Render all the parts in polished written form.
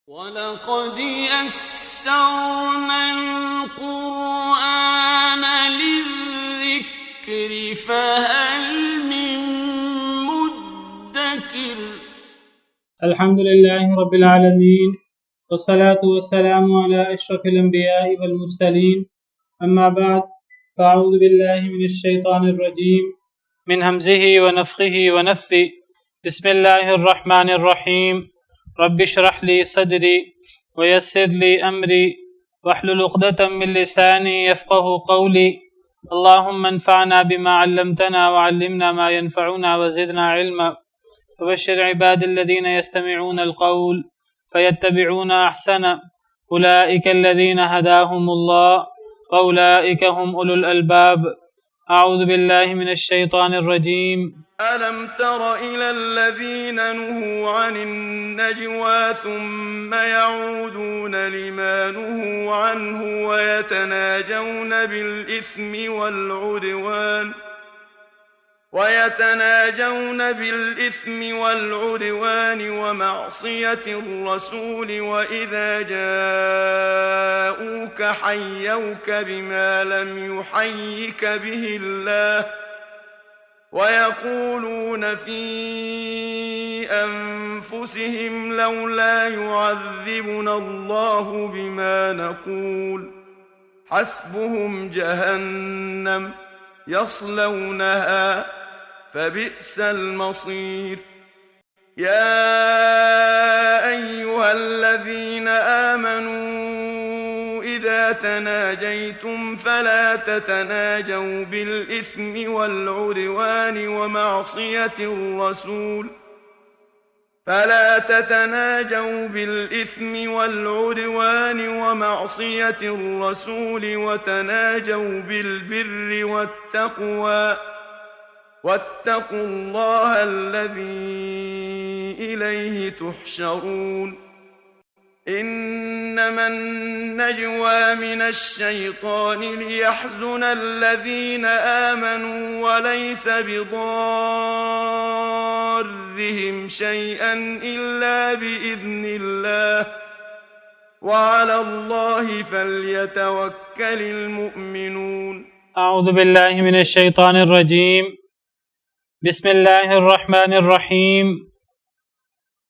وَلَقَدْ يَسَّرْنَا الْقُرْآنَ لِلذِّكْرِ فَهَلْ مِن مُّدَّكِرٍ۔ الحمد لله رب العالمين والصلاة والسلام على أشرف الأنبياء والمرسلين أما بعد فأعوذ بالله من الشيطان الرجيم من همزه ونفخه ونفثه بسم الله الرحمن الرحيم رب اشرح لي صدري ويسر لي أمري واحلل عقدة من لساني يفقه قولي اللهم انفعنا بما علمتنا وعلمنا ما ينفعنا وزدنا علما وبشر عباد الذين يستمعون القول فيتبعون أحسنه أولئك الذين هداهم الله وأولئك هم أولو الألباب أعوذ بالله من الشيطان الرجيم ألم تر إلى الذين نهوا عن النجوى ثم يعودون لما نهوا عنه ويتناجون بالإثم والعدوان ومعصية الرسول وإذا جاءوك حيوك بما لم يحيك به الله ويقولون في أنفسهم لولا يعذبنا الله بما نقول حسبهم جهنم يصلونها فبئس المصير يا أيها الذين آمنوا إذا تناجيتم فلا تتناجوا بالإثم والعدوان ومعصية الرسول وتناجوا بالبر والتقوى واتقوا الله الذي إليه تحشرون إنما النجوى من الشيطان ليحزن الذين آمنوا وليس بضارهم شيئا إلا بإذن الله وعلى الله فليتوكل المؤمنون أعوذ بالله من الشيطان الرجيم بسم الله الرحمن الرحيم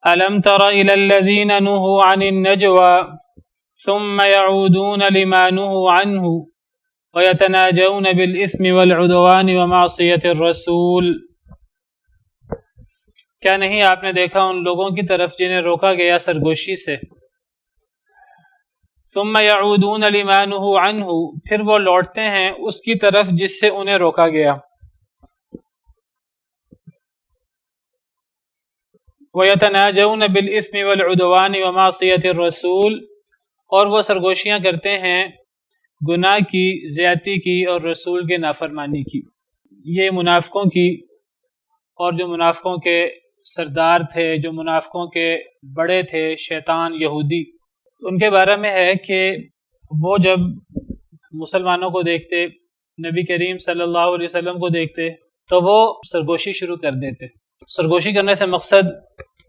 ألم تر إلى الذين نهوا عن النجوى ثم يعودون لما نهوا عنه ويتناجون بالإثم والعدوان ومعصية الرسول کیا نہیں آپ نے دیکھا ان لوگوں کی طرف جنہیں روکا گیا سرگوشی سے ثم يعودون لما نهوا عنه پھر وہ لوٹتے ہیں اس کی طرف جس سے انہیں روکا گیا وَيَتَنَاجَوْنَ بِالْإِثْمِ وَالْعُدْوَانِ وَمَعْصِيَةِ الرَّسُولِ اور وہ سرگوشیاں کرتے ہیں گناہ کی، زیادتی کی اور رسول کے نافرمانی کی۔ یہ منافقوں کی اور جو منافقوں کے سردار تھے، جو منافقوں کے بڑے تھے، شیطان یہودی، ان کے بارے میں ہے کہ وہ جب مسلمانوں کو دیکھتے، نبی کریم صلی اللہ علیہ وسلم کو دیکھتے تو وہ سرگوشی شروع کر دیتے۔ سرگوشی کرنے سے مقصد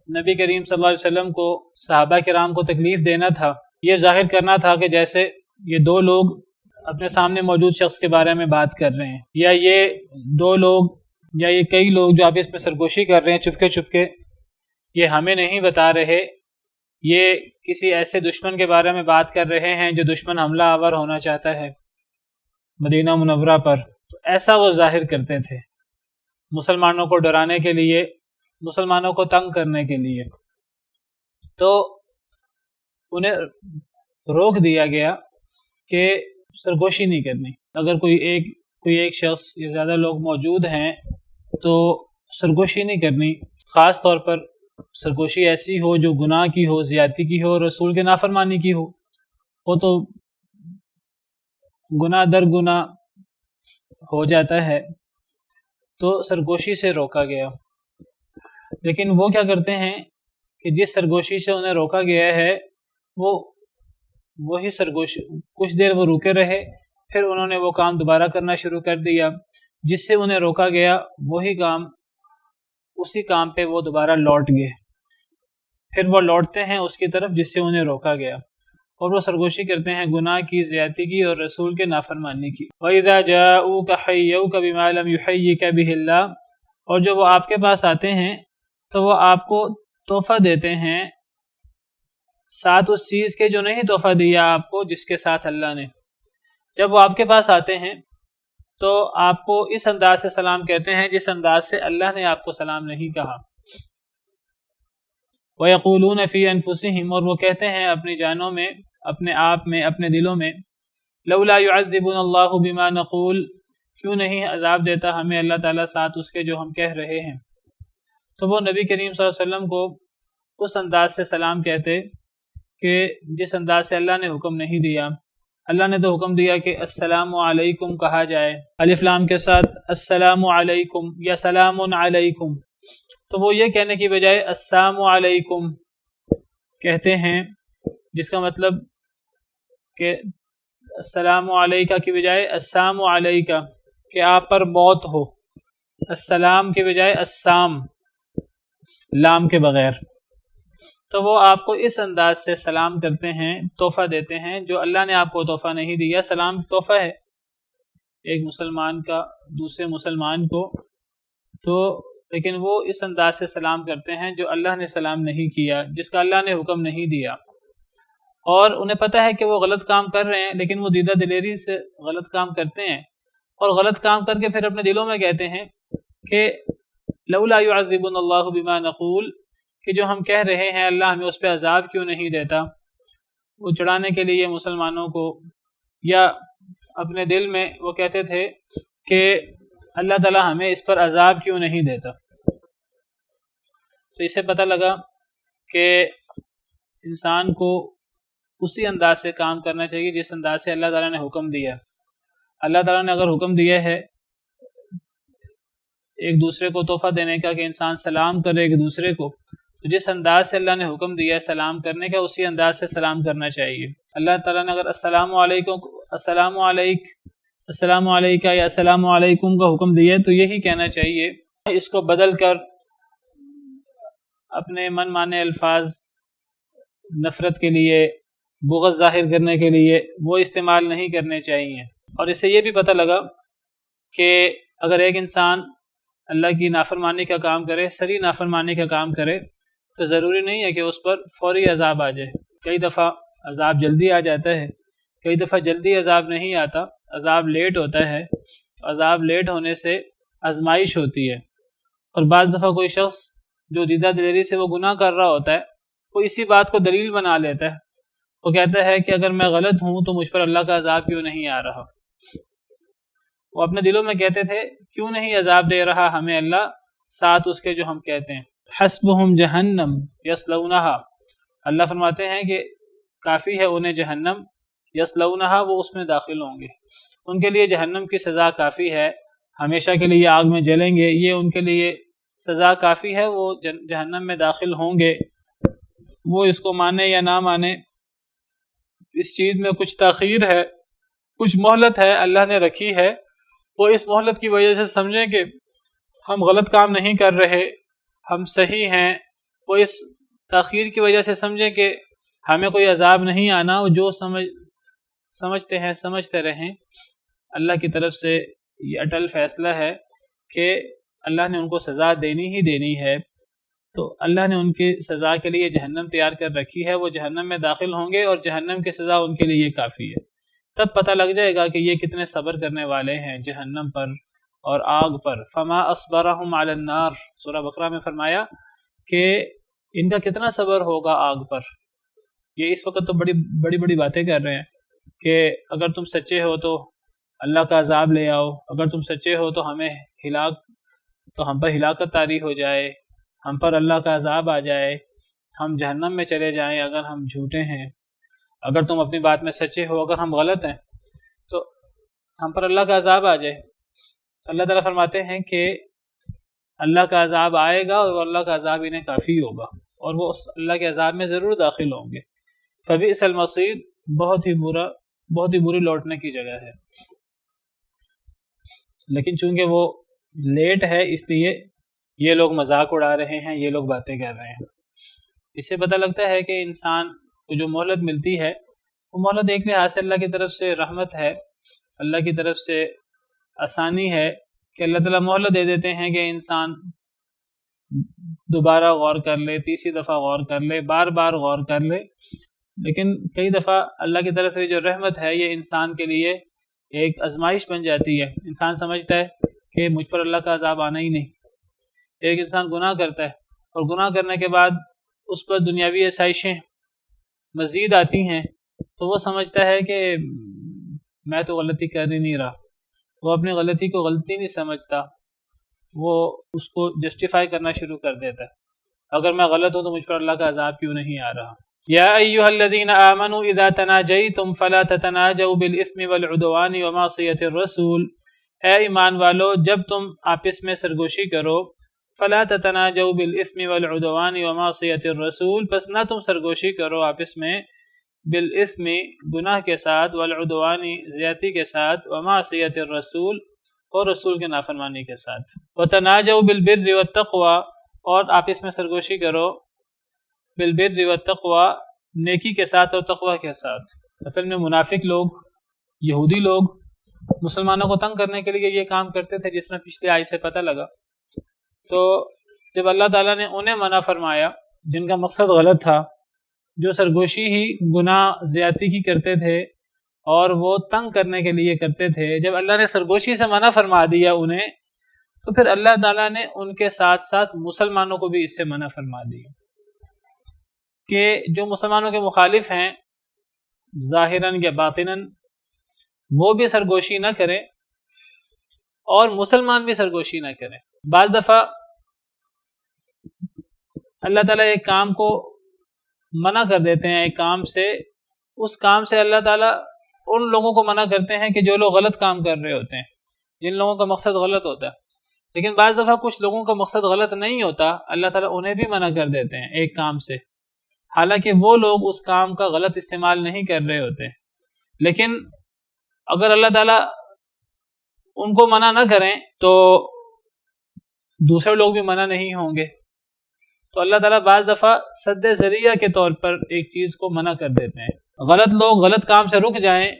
نبی کریم صلی اللہ علیہ وسلم کو، صحابہ کرام کو تکلیف دینا تھا، یہ ظاہر کرنا تھا کہ جیسے یہ دو لوگ اپنے سامنے موجود شخص کے بارے میں بات کر رہے ہیں، یا یہ دو لوگ یا یہ کئی لوگ جو آپس میں سرگوشی کر رہے ہیں چپکے چپکے، یہ ہمیں نہیں بتا رہے، یہ کسی ایسے دشمن کے بارے میں بات کر رہے ہیں جو دشمن حملہ آور ہونا چاہتا ہے مدینہ منورہ پر۔ تو ایسا وہ ظاہر کرتے تھے مسلمانوں کو ڈرانے کے لیے، مسلمانوں کو تنگ کرنے کے لیے۔ تو انہیں روک دیا گیا کہ سرگوشی نہیں کرنی، اگر کوئی ایک شخص یا زیادہ لوگ موجود ہیں تو سرگوشی نہیں کرنی، خاص طور پر سرگوشی ایسی ہو جو گناہ کی ہو، زیادتی کی ہو، رسول کے نافرمانی کی ہو، وہ تو گناہ در گناہ ہو جاتا ہے، تو سرگوشی سے روکا گیا۔ لیکن وہ کیا کرتے ہیں کہ جس سرگوشی سے انہیں روکا گیا ہے وہی سرگوشی، کچھ دیر وہ رکے رہے، پھر انہوں نے وہ کام دوبارہ کرنا شروع کر دیا، جس سے انہیں روکا گیا وہی کام، اسی کام پہ وہ دوبارہ لوٹ گئے۔ پھر وہ لوٹتے ہیں اس کی طرف جس سے انہیں روکا گیا، اور وہ سرگوشی کرتے ہیں گناہ کی، زیادتی کی اور رسول کے نافرمانی کی۔ وَإِذَا جَاءُوكَ حَيَّوْكَ بِمَا لَمْ يُحَيِّكَ بِهِ اللَّهُ، اور جب وہ آپ کے پاس آتے ہیں تو وہ آپ کو تحفہ دیتے ہیں ساتھ اس چیز کے جو نہیں تحفہ دیا آپ کو جس کے ساتھ اللہ نے۔ جب وہ آپ کے پاس آتے ہیں تو آپ کو اس انداز سے سلام کہتے ہیں جس انداز سے اللہ نے آپ کو سلام نہیں کہا۔ وَيَقُولُونَ فِي أَنفُسِهِمْ، اور وہ کہتے ہیں اپنی جانوں میں، اپنے آپ میں، اپنے دلوں میں، لَوْلَا يُعَذِّبُنَ اللَّهُ بِمَا نَقُولُ، کیوں نہیں عذاب دیتا ہمیں اللہ تعالیٰ ساتھ اس کے جو ہم کہہ رہے ہیں۔ تو وہ نبی کریم صلی اللہ علیہ وسلم کو اس انداز سے سلام کہتے کہ جس انداز سے اللہ نے حکم نہیں دیا۔ اللہ نے تو حکم دیا کہ السلام علیکم کہا جائے، الف لام کے ساتھ السلام علیکم یا سلام علیکم، تو وہ یہ کہنے کی بجائے السلام علیکم کہتے ہیں، جس کا مطلب کہ السلام علیکہ کی بجائے السلام علیکہ کہ آپ پر موت ہو، السلام کی بجائے السام لام کے بغیر۔ تو وہ آپ کو اس انداز سے سلام کرتے ہیں، تحفہ دیتے ہیں جو اللہ نے آپ کو تحفہ نہیں دیا۔ سلام تحفہ ہے ایک مسلمان کا دوسرے مسلمان کو، تو لیکن وہ اس انداز سے سلام کرتے ہیں جو اللہ نے سلام نہیں کیا، جس کا اللہ نے حکم نہیں دیا، اور انہیں پتہ ہے کہ وہ غلط کام کر رہے ہیں لیکن وہ دیدہ دلیری سے غلط کام کرتے ہیں، اور غلط کام کر کے پھر اپنے دلوں میں کہتے ہیں کہ لولا يعذبنا اللہ بما نقول، کہ جو ہم کہہ رہے ہیں اللہ ہمیں اس پہ عذاب کیوں نہیں دیتا۔ وہ چڑھانے کے لیے مسلمانوں کو، یا اپنے دل میں وہ کہتے تھے کہ اللہ تعالیٰ ہمیں اس پر عذاب کیوں نہیں دیتا۔ تو اس سے پتہ لگا کہ انسان کو اسی انداز سے کام کرنا چاہیے جس انداز سے اللہ تعالیٰ نے حکم دیا۔ اللہ تعالیٰ نے اگر حکم دیا ہے ایک دوسرے کو تحفہ دینے کا کہ انسان سلام کرے ایک دوسرے کو، تو جس انداز سے اللہ نے حکم دیا ہے سلام کرنے کا اسی انداز سے سلام کرنا چاہیے۔ اللہ تعالیٰ نے اگر السلام علیکم، السلام علیک، السلام علیکہ یا السلام علیکم کا حکم دیا ہے تو یہی کہنا چاہیے۔ اس کو بدل کر اپنے من مانے الفاظ نفرت کے لیے، بغض ظاہر کرنے کے لیے وہ استعمال نہیں کرنے چاہیے۔ اور اس سے یہ بھی پتہ لگا کہ اگر ایک انسان اللہ کی نافرمانی کا کام کرے، سری نافرمانی کا کام کرے، تو ضروری نہیں ہے کہ اس پر فوری عذاب آ جائے۔ کئی دفعہ عذاب جلدی آ جاتا ہے، کئی دفعہ جلدی عذاب نہیں آتا، عذاب لیٹ ہوتا ہے۔ عذاب لیٹ ہونے سے آزمائش ہوتی ہے، اور بعض دفعہ کوئی شخص جو دیدہ دلیری سے وہ گناہ کر رہا ہوتا ہے وہ اسی بات کو دلیل بنا لیتا ہے، وہ کہتا ہے کہ اگر میں غلط ہوں تو مجھ پر اللہ کا عذاب کیوں نہیں آ رہا۔ وہ اپنے دلوں میں کہتے تھے کیوں نہیں عذاب دے رہا ہمیں اللہ ساتھ اس کے جو ہم کہتے ہیں۔ حسبہم جہنم یصلونہا، اللہ فرماتے ہیں کہ کافی ہے انہیں جہنم، یصلونہا وہ اس میں داخل ہوں گے، ان کے لیے جہنم کی سزا کافی ہے، ہمیشہ کے لیے آگ میں جلیں گے، یہ ان کے لیے سزا کافی ہے، وہ جہنم میں داخل ہوں گے۔ وہ اس کو مانے یا نہ مانے، اس چیز میں کچھ تاخیر ہے، کچھ مہلت ہے اللہ نے رکھی ہے، وہ اس مہلت کی وجہ سے سمجھیں کہ ہم غلط کام نہیں کر رہے، ہم صحیح ہیں، وہ اس تاخیر کی وجہ سے سمجھیں کہ ہمیں کوئی عذاب نہیں آنا، وہ جو سمجھتے ہیں سمجھتے رہیں۔ اللہ کی طرف سے یہ اٹل فیصلہ ہے کہ اللہ نے ان کو سزا دینی ہی دینی ہے، تو اللہ نے ان کی سزا کے لیے جہنم تیار کر رکھی ہے، وہ جہنم میں داخل ہوں گے اور جہنم کی سزا ان کے لیے کافی ہے۔ تب پتہ لگ جائے گا کہ یہ کتنے صبر کرنے والے ہیں جہنم پر اور آگ پر۔ فما اصبرہم علی النار، سورہ بقرہ میں فرمایا کہ ان کا کتنا صبر ہوگا آگ پر۔ یہ اس وقت تو بڑی بڑی باتیں کر رہے ہیں کہ اگر تم سچے ہو تو اللہ کا عذاب لے آؤ، اگر تم سچے ہو تو ہم پر ہلاکت طاری ہو جائے، ہم پر اللہ کا عذاب آ جائے، ہم جہنم میں چلے جائیں اگر ہم جھوٹے ہیں، اگر تم اپنی بات میں سچے ہو، اگر ہم غلط ہیں تو ہم پر اللہ کا عذاب آ جائے۔ اللہ تعالیٰ فرماتے ہیں کہ اللہ کا عذاب آئے گا اور اللہ کا عذاب انہیں کافی ہوگا، اور وہ اس اللہ کے عذاب میں ضرور داخل ہوں گے۔ فبئس المصیر، بہت ہی بری لوٹنے کی جگہ ہے۔ لیکن چونکہ وہ لیٹ ہے اس لیے یہ لوگ مذاق اڑا رہے ہیں، یہ لوگ باتیں کر رہے ہیں۔ اس سے پتہ لگتا ہے کہ انسان کو جو مہلت ملتی ہے وہ مہلت ایک لحاظ سے اللہ کی طرف سے رحمت ہے، اللہ کی طرف سے آسانی ہے کہ اللہ تعالیٰ مہلت دے دیتے ہیں کہ انسان دوبارہ غور کر لے، تیسری دفعہ غور کر لے، بار بار غور کر لے۔ لیکن کئی دفعہ اللہ کی طرف سے جو رحمت ہے یہ انسان کے لیے ایک آزمائش بن جاتی ہے۔ انسان سمجھتا ہے کہ مجھ پر اللہ کا عذاب آنا ہی نہیں۔ ایک انسان گناہ کرتا ہے اور گناہ کرنے کے بعد اس پر دنیاوی آسائشیں مزید آتی ہیں تو وہ سمجھتا ہے کہ میں تو غلطی کر ہی نہیں رہا۔ وہ اپنی غلطی کو غلطی نہیں سمجھتا، وہ اس کو جسٹیفائی کرنا شروع کر دیتا ہے، اگر میں غلط ہوں تو مجھ پر اللہ کا عذاب کیوں نہیں آ رہا۔ یا ایھا الذین آمنوا اذا تناجیتم فلا تتناجوا بالاثم والعدوان ومعصیۃ الرسول، اے ایمان والو جب تم آپس میں سرگوشی کرو، فلا تتناجوا بالاثم والعدوان ومعصیۃ الرسول، پس نہ تم سرگوشی کرو آپس میں بالاثم گناہ کے ساتھ، والعدوان زیادتی کے ساتھ، ومعصیۃ الرسول اور رسول کے نافرمانی کے ساتھ، وتناجوا بالبر والتقوی، اور آپس میں سرگوشی کرو بالبر والتقوی نیکی کے ساتھ اور تقوی کے ساتھ۔ اصل میں منافق لوگ، یہودی لوگ مسلمانوں کو تنگ کرنے کے لیے یہ کام کرتے تھے، جس میں پچھلی آیت سے پتہ لگا۔ تو جب اللہ تعالیٰ نے انہیں منع فرمایا جن کا مقصد غلط تھا، جو سرگوشی ہی گناہ زیادتی کی کرتے تھے اور وہ تنگ کرنے کے لیے کرتے تھے، جب اللہ نے سرگوشی سے منع فرما دیا انہیں، تو پھر اللہ تعالیٰ نے ان کے ساتھ ساتھ مسلمانوں کو بھی اس سے منع فرما دیا کہ جو مسلمانوں کے مخالف ہیں ظاہراً یا باطناً وہ بھی سرگوشی نہ کریں اور مسلمان بھی سرگوشی نہ کریں۔ بعض دفعہ اللہ تعالیٰ ایک کام کو منع کر دیتے ہیں، ایک کام سے، اس کام سے اللہ تعالیٰ ان لوگوں کو منع کرتے ہیں کہ جو لوگ غلط کام کر رہے ہوتے ہیں، جن لوگوں کا مقصد غلط ہوتا ہے۔ لیکن بعض دفعہ کچھ لوگوں کا مقصد غلط نہیں ہوتا، اللہ تعالیٰ انہیں بھی منع کر دیتے ہیں ایک کام سے، حالانکہ وہ لوگ اس کام کا غلط استعمال نہیں کر رہے ہوتے۔ لیکن اگر اللہ تعالیٰ ان کو منع نہ کریں تو دوسرے لوگ بھی منع نہیں ہوں گے، تو اللہ تعالیٰ بعض دفعہ سد ذریعہ کے طور پر ایک چیز کو منع کر دیتے ہیں۔ غلط لوگ غلط کام سے رک جائیں،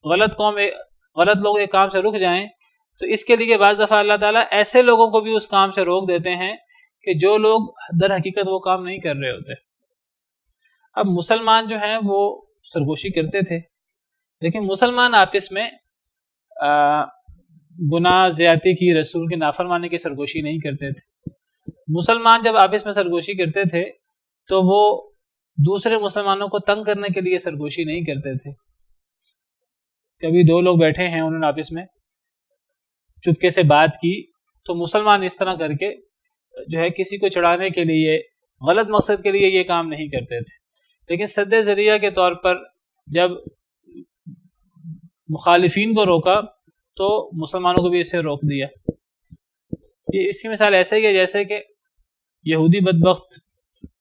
غلط لوگ ایک کام سے رک جائیں، تو اس کے لیے بعض دفعہ اللہ تعالیٰ ایسے لوگوں کو بھی اس کام سے روک دیتے ہیں کہ جو لوگ در حقیقت وہ کام نہیں کر رہے ہوتے۔ اب مسلمان جو ہیں وہ سرگوشی کرتے تھے، لیکن مسلمان آپس میں گناہ زیادتی کی، رسول کی نافرمانی کی سرگوشی نہیں کرتے تھے۔ مسلمان جب آپس میں سرگوشی کرتے تھے تو وہ دوسرے مسلمانوں کو تنگ کرنے کے لیے سرگوشی نہیں کرتے تھے۔ کبھی دو لوگ بیٹھے ہیں، انہوں نے آپس میں چپکے سے بات کی، تو مسلمان اس طرح کر کے جو ہے کسی کو چڑھانے کے لیے، غلط مقصد کے لیے یہ کام نہیں کرتے تھے۔ لیکن سد ذریعہ کے طور پر جب مخالفین کو روکا تو مسلمانوں کو بھی اسے روک دیا۔ یہ اس کی مثال ایسے ہی ہے جیسے کہ یہودی بدبخت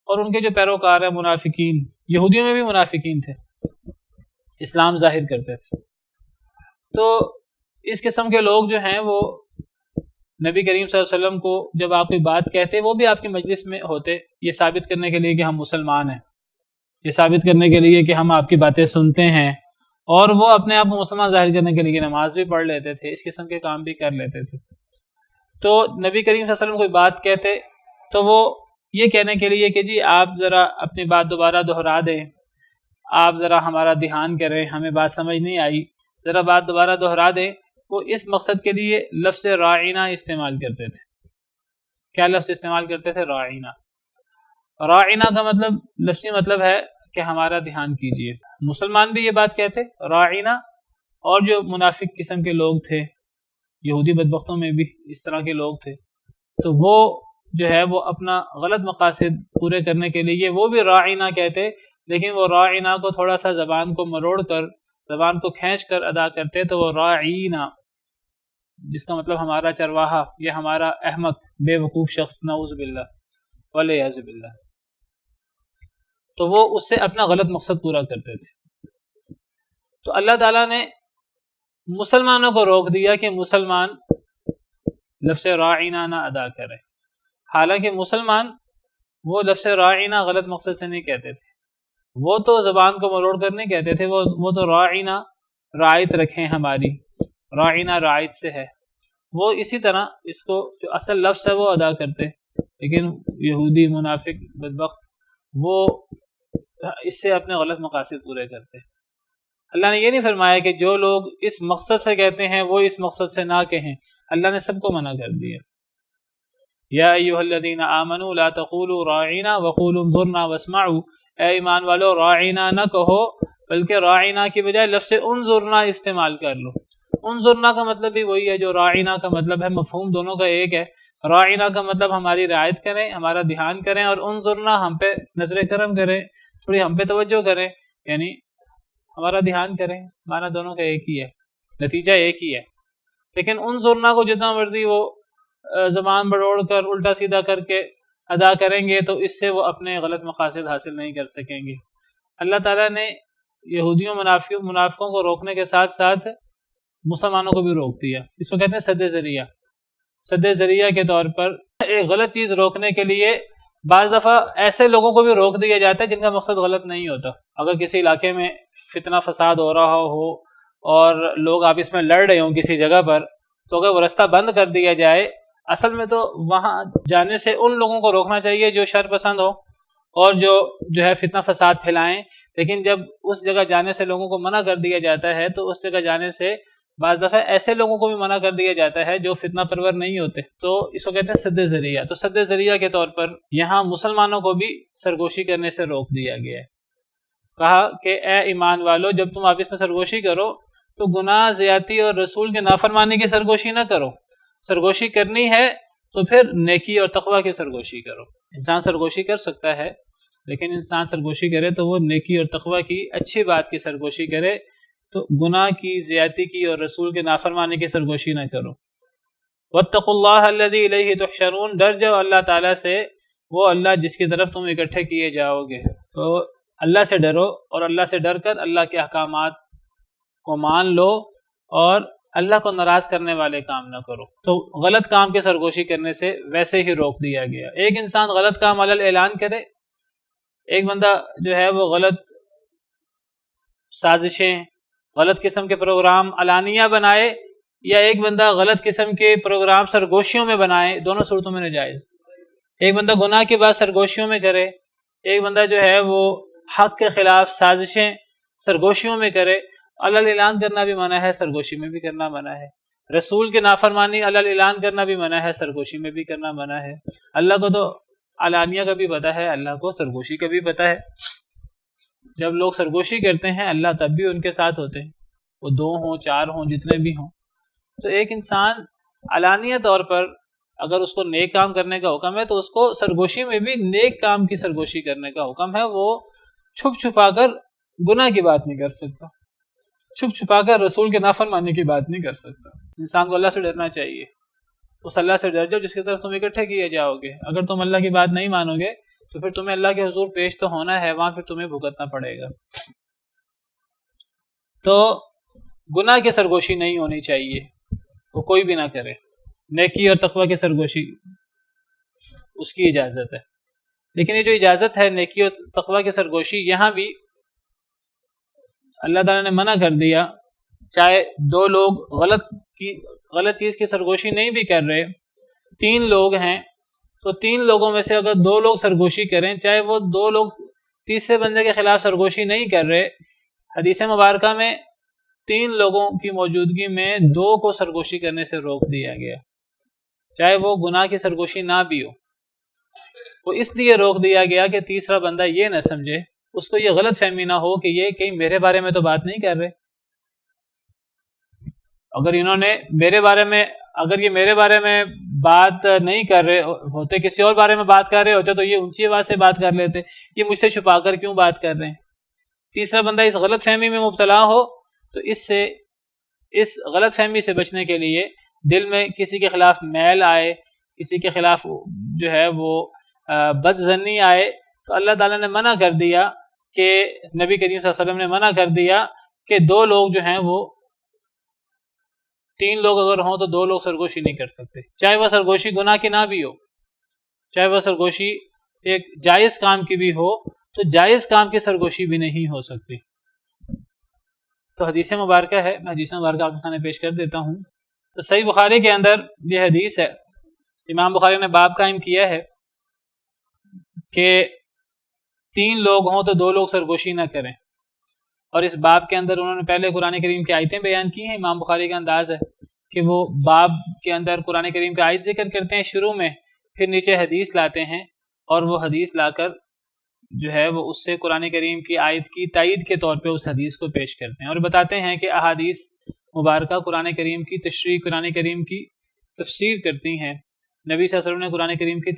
اور ان کے جو پیروکار ہیں منافقین، یہودیوں میں بھی منافقین تھے، اسلام ظاہر کرتے تھے، تو اس قسم کے لوگ جو ہیں وہ نبی کریم صلی اللہ علیہ وسلم کو جب آپ کوئی بات کہتے وہ بھی آپ کی مجلس میں ہوتے، یہ ثابت کرنے کے لیے کہ ہم مسلمان ہیں، یہ ثابت کرنے کے لیے کہ ہم آپ کی باتیں سنتے ہیں، اور وہ اپنے آپ کو مسلمان ظاہر کرنے کے لیے نماز بھی پڑھ لیتے تھے، اس قسم کے کام بھی کر لیتے تھے۔ تو نبی کریم صلی اللہ علیہ وسلم کوئی بات کہتے تو وہ یہ کہنے کے لیے کہ جی آپ ذرا اپنی بات دوبارہ دہرا دیں، آپ ذرا ہمارا دھیان کریں، ہمیں بات سمجھ نہیں آئی، ذرا بات دوبارہ دہرا دیں، وہ اس مقصد کے لیے لفظ راعینہ استعمال کرتے تھے۔ کیا لفظ استعمال کرتے تھے؟ راعینہ۔ راعینہ کا مطلب، لفظی مطلب ہے کہ ہمارا دھیان کیجیے۔ مسلمان بھی یہ بات کہتے راعینہ، اور جو منافق قسم کے لوگ تھے، یہودی بدبختوں میں بھی اس طرح کے لوگ تھے، تو وہ جو ہے وہ اپنا غلط مقاصد پورے کرنے کے لیے وہ بھی راعینہ کہتے، لیکن وہ راعینہ کو تھوڑا سا زبان کو مروڑ کر، زبان کو کھینچ کر ادا کرتے، تو وہ راعینہ، جس کا مطلب ہمارا چرواہا یا ہمارا احمق بے وقوف شخص، نعوذ باللہ والعیاذ باللہ، تو وہ اس سے اپنا غلط مقصد پورا کرتے تھے۔ تو اللہ تعالیٰ نے مسلمانوں کو روک دیا کہ مسلمان لفظ راعینہ نہ ادا کرے، حالانکہ مسلمان وہ لفظ راعینا غلط مقصد سے نہیں کہتے تھے، وہ تو زبان کو مروڑ کر نہیں کہتے تھے، وہ تو راعینا رعایت رکھیں ہماری، راعینا رعایت سے ہے، وہ اسی طرح اس کو جو اصل لفظ ہے وہ ادا کرتے، لیکن یہودی منافق بدبخت وہ اس سے اپنے غلط مقاصد پورے کرتے۔ اللہ نے یہ نہیں فرمایا کہ جو لوگ اس مقصد سے کہتے ہیں وہ اس مقصد سے نہ کہیں، اللہ نے سب کو منع کر دیا۔ یا ایھا الذین آمنوا لا تقولوا راعینا وقولوا انظرنا واسمعوا، اے ایمان والو راعینا نہ کہو بلکہ راعینا کی بجائے لفظ انظرنا استعمال کر لو۔ انظرنا کا مطلب بھی وہی ہے جو راعینا کا مطلب ہے، مفہوم دونوں کا ایک ہے۔ راعینا کا مطلب ہماری رعایت کریں، ہمارا دھیان کریں، اور انظرنا ہم پہ نظر کرم کریں، تھوڑی ہم پہ توجہ کریں، یعنی ہمارا دھیان کریں، معنی دونوں کا ایک ہی ہے، نتیجہ ایک ہی ہے۔ لیکن انظرنا کو جتنا مرضی وہ زبان بڑوڑ کر الٹا سیدھا کر کے ادا کریں گے تو اس سے وہ اپنے غلط مقاصد حاصل نہیں کر سکیں گے۔ اللہ تعالیٰ نے یہودیوں منافقوں کو روکنے کے ساتھ ساتھ مسلمانوں کو بھی روک دیا۔ اس کو کہتے ہیں سد ذریعہ۔ سد ذریعہ کے طور پر ایک غلط چیز روکنے کے لیے بعض دفعہ ایسے لوگوں کو بھی روک دیا جاتا ہے جن کا مقصد غلط نہیں ہوتا۔ اگر کسی علاقے میں فتنہ فساد ہو رہا ہو اور لوگ آپس میں لڑ رہے ہوں کسی جگہ پر، تو اگر وہ رستہ بند کر دیا جائے، اصل میں تو وہاں جانے سے ان لوگوں کو روکنا چاہیے جو شر پسند ہو اور جو ہے فتنہ فساد پھیلائیں، لیکن جب اس جگہ جانے سے لوگوں کو منع کر دیا جاتا ہے تو اس جگہ جانے سے بعض دفعہ ایسے لوگوں کو بھی منع کر دیا جاتا ہے جو فتنہ پرور نہیں ہوتے، تو اس کو کہتے ہیں سد ذریعہ۔ تو سد ذریعہ کے طور پر یہاں مسلمانوں کو بھی سرگوشی کرنے سے روک دیا گیا ہے۔ کہا کہ اے ایمان والو جب تم آپس میں سرگوشی کرو تو گناہ، زیادتی اور رسول کے نافرمانی کی سرگوشی نہ کرو۔ سرگوشی کرنی ہے تو پھر نیکی اور تقوی کی سرگوشی کرو۔ انسان سرگوشی کر سکتا ہے، لیکن انسان سرگوشی کرے تو وہ نیکی اور تقوی کی اچھی بات کی سرگوشی کرے، تو گناہ کی، زیادتی کی اور رسول کے نافرمانی کی سرگوشی نہ کرو۔ واتقوا اللہ الذی الیہ تحشرون، ڈر جاؤ اللہ تعالیٰ سے، وہ اللہ جس کی طرف تم اکٹھے کیے جاؤ گے۔ تو اللہ سے ڈرو اور اللہ سے ڈر کر اللہ کے احکامات کو مان لو اور اللہ کو ناراض کرنے والے کام نہ کرو۔ تو غلط کام کی سرگوشی کرنے سے ویسے ہی روک دیا گیا۔ ایک انسان غلط کام علل اعلان کرے، ایک بندہ جو ہے وہ غلط سازشیں، غلط قسم کے پروگرام علانیہ بنائے، یا ایک بندہ غلط قسم کے پروگرام سرگوشیوں میں بنائے، دونوں صورتوں میں ناجائز۔ ایک بندہ گناہ کی بات سرگوشیوں میں کرے، ایک بندہ جو ہے وہ حق کے خلاف سازشیں سرگوشیوں میں کرے۔ علل اعلان کرنا بھی منع ہے، سرگوشی میں بھی کرنا منع ہے۔ رسول کے نافرمانی علل اعلان کرنا بھی منع ہے، سرگوشی میں بھی کرنا منع ہے۔ اللہ کو تو علانیہ کا بھی پتہ ہے، اللہ کو سرگوشی کا بھی پتہ ہے۔ جب لوگ سرگوشی کرتے ہیں اللہ تب بھی ان کے ساتھ ہوتے ہیں، وہ 2 ہوں 4 ہوں جتنے بھی ہوں۔ تو ایک انسان علانیہ طور پر اگر اس کو نیک کام کرنے کا حکم ہے تو اس کو سرگوشی میں بھی نیک کام کی سرگوشی کرنے کا حکم ہے۔ وہ چھپ چھپا کر گناہ کی بات نہیں کر سکتا، چھپ چھپا کر رسول کے نافرمانی کی بات نہیں کر سکتا۔ انسان کو اللہ سے ڈرنا چاہیے، اس اللہ سے ڈر جاؤ جس کی طرف تم اکٹھے کیے جاؤ گے۔ اگر تم اللہ کی بات نہیں مانو گے تو پھر تمہیں اللہ کے حضور پیش تو ہونا ہے، وہاں پھر تمہیں بھگتنا پڑے گا۔ تو گناہ کی سرگوشی نہیں ہونی چاہیے، وہ کوئی بھی نہ کرے۔ نیکی اور تقوی کی سرگوشی اس کی اجازت ہے، لیکن یہ جو اجازت ہے نیکی اور تقوی کی سرگوشی، یہاں بھی اللہ تعالیٰ نے منع کر دیا۔ چاہے 2 لوگ غلط چیز کی سرگوشی نہیں بھی کر رہے، 3 لوگ ہیں تو 3 لوگوں میں سے اگر 2 لوگ سرگوشی کریں، چاہے وہ 2 لوگ تیسرے بندے کے خلاف سرگوشی نہیں کر رہے، حدیث مبارکہ میں 3 لوگوں کی موجودگی میں 2 کو سرگوشی کرنے سے روک دیا گیا، چاہے وہ گناہ کی سرگوشی نہ بھی ہو۔ وہ اس لیے روک دیا گیا کہ تیسرا بندہ یہ نہ سمجھے، اس کو یہ غلط فہمی نہ ہو کہ یہ کہیں میرے بارے میں تو بات نہیں کر رہے۔ اگر یہ میرے بارے میں بات نہیں کر رہے ہوتے، کسی اور بارے میں بات کر رہے ہوتے تو یہ اونچی آواز سے بات کر لیتے، یہ مجھ سے چھپا کر کیوں بات کر رہے ہیں۔ تیسرا بندہ اس غلط فہمی میں مبتلا ہو تو اس غلط فہمی سے بچنے کے لیے دل میں کسی کے خلاف میل آئے، کسی کے خلاف جو ہے وہ بد ظنی آئے، تو اللہ تعالیٰ نے منع کر دیا کہ نبی کریم صلی اللہ علیہ وسلم نے منع کر دیا کہ 2 لوگ جو ہیں وہ 3 لوگ اگر ہوں تو 2 لوگ سرگوشی نہیں کر سکتے، چاہے وہ سرگوشی گناہ کی نہ بھی ہو، چاہے وہ سرگوشی ایک جائز کام کی بھی ہو تو جائز کام کی سرگوشی بھی نہیں ہو سکتی۔ تو حدیث مبارکہ ہے، میں حدیث مبارکہ آپ کے سامنے پیش کر دیتا ہوں۔ تو صحیح بخاری کے اندر یہ حدیث ہے، امام بخاری نے باب قائم کیا ہے کہ 3 لوگ ہوں تو 2 لوگ سرگوشی نہ کریں، اور اس باب کے اندر انہوں نے پہلے قرآن کریم کی آیتیں بیان کی ہیں۔ امام بخاری کا انداز ہے کہ وہ باب کے اندر قرآن کریم کی آیت ذکر کرتے ہیں شروع میں، پھر نیچے حدیث لاتے ہیں، اور وہ حدیث لا کر جو ہے وہ اس سے قرآن کریم کی آیت کی تائید کے طور پہ اس حدیث کو پیش کرتے ہیں، اور بتاتے ہیں کہ احادیث مبارکہ قرآن کریم کی تشریح، قرآن کریم کی تفسیر کرتی ہیں۔ نبی صلی اللہ علیہ وسلم نے قرآن کریم کی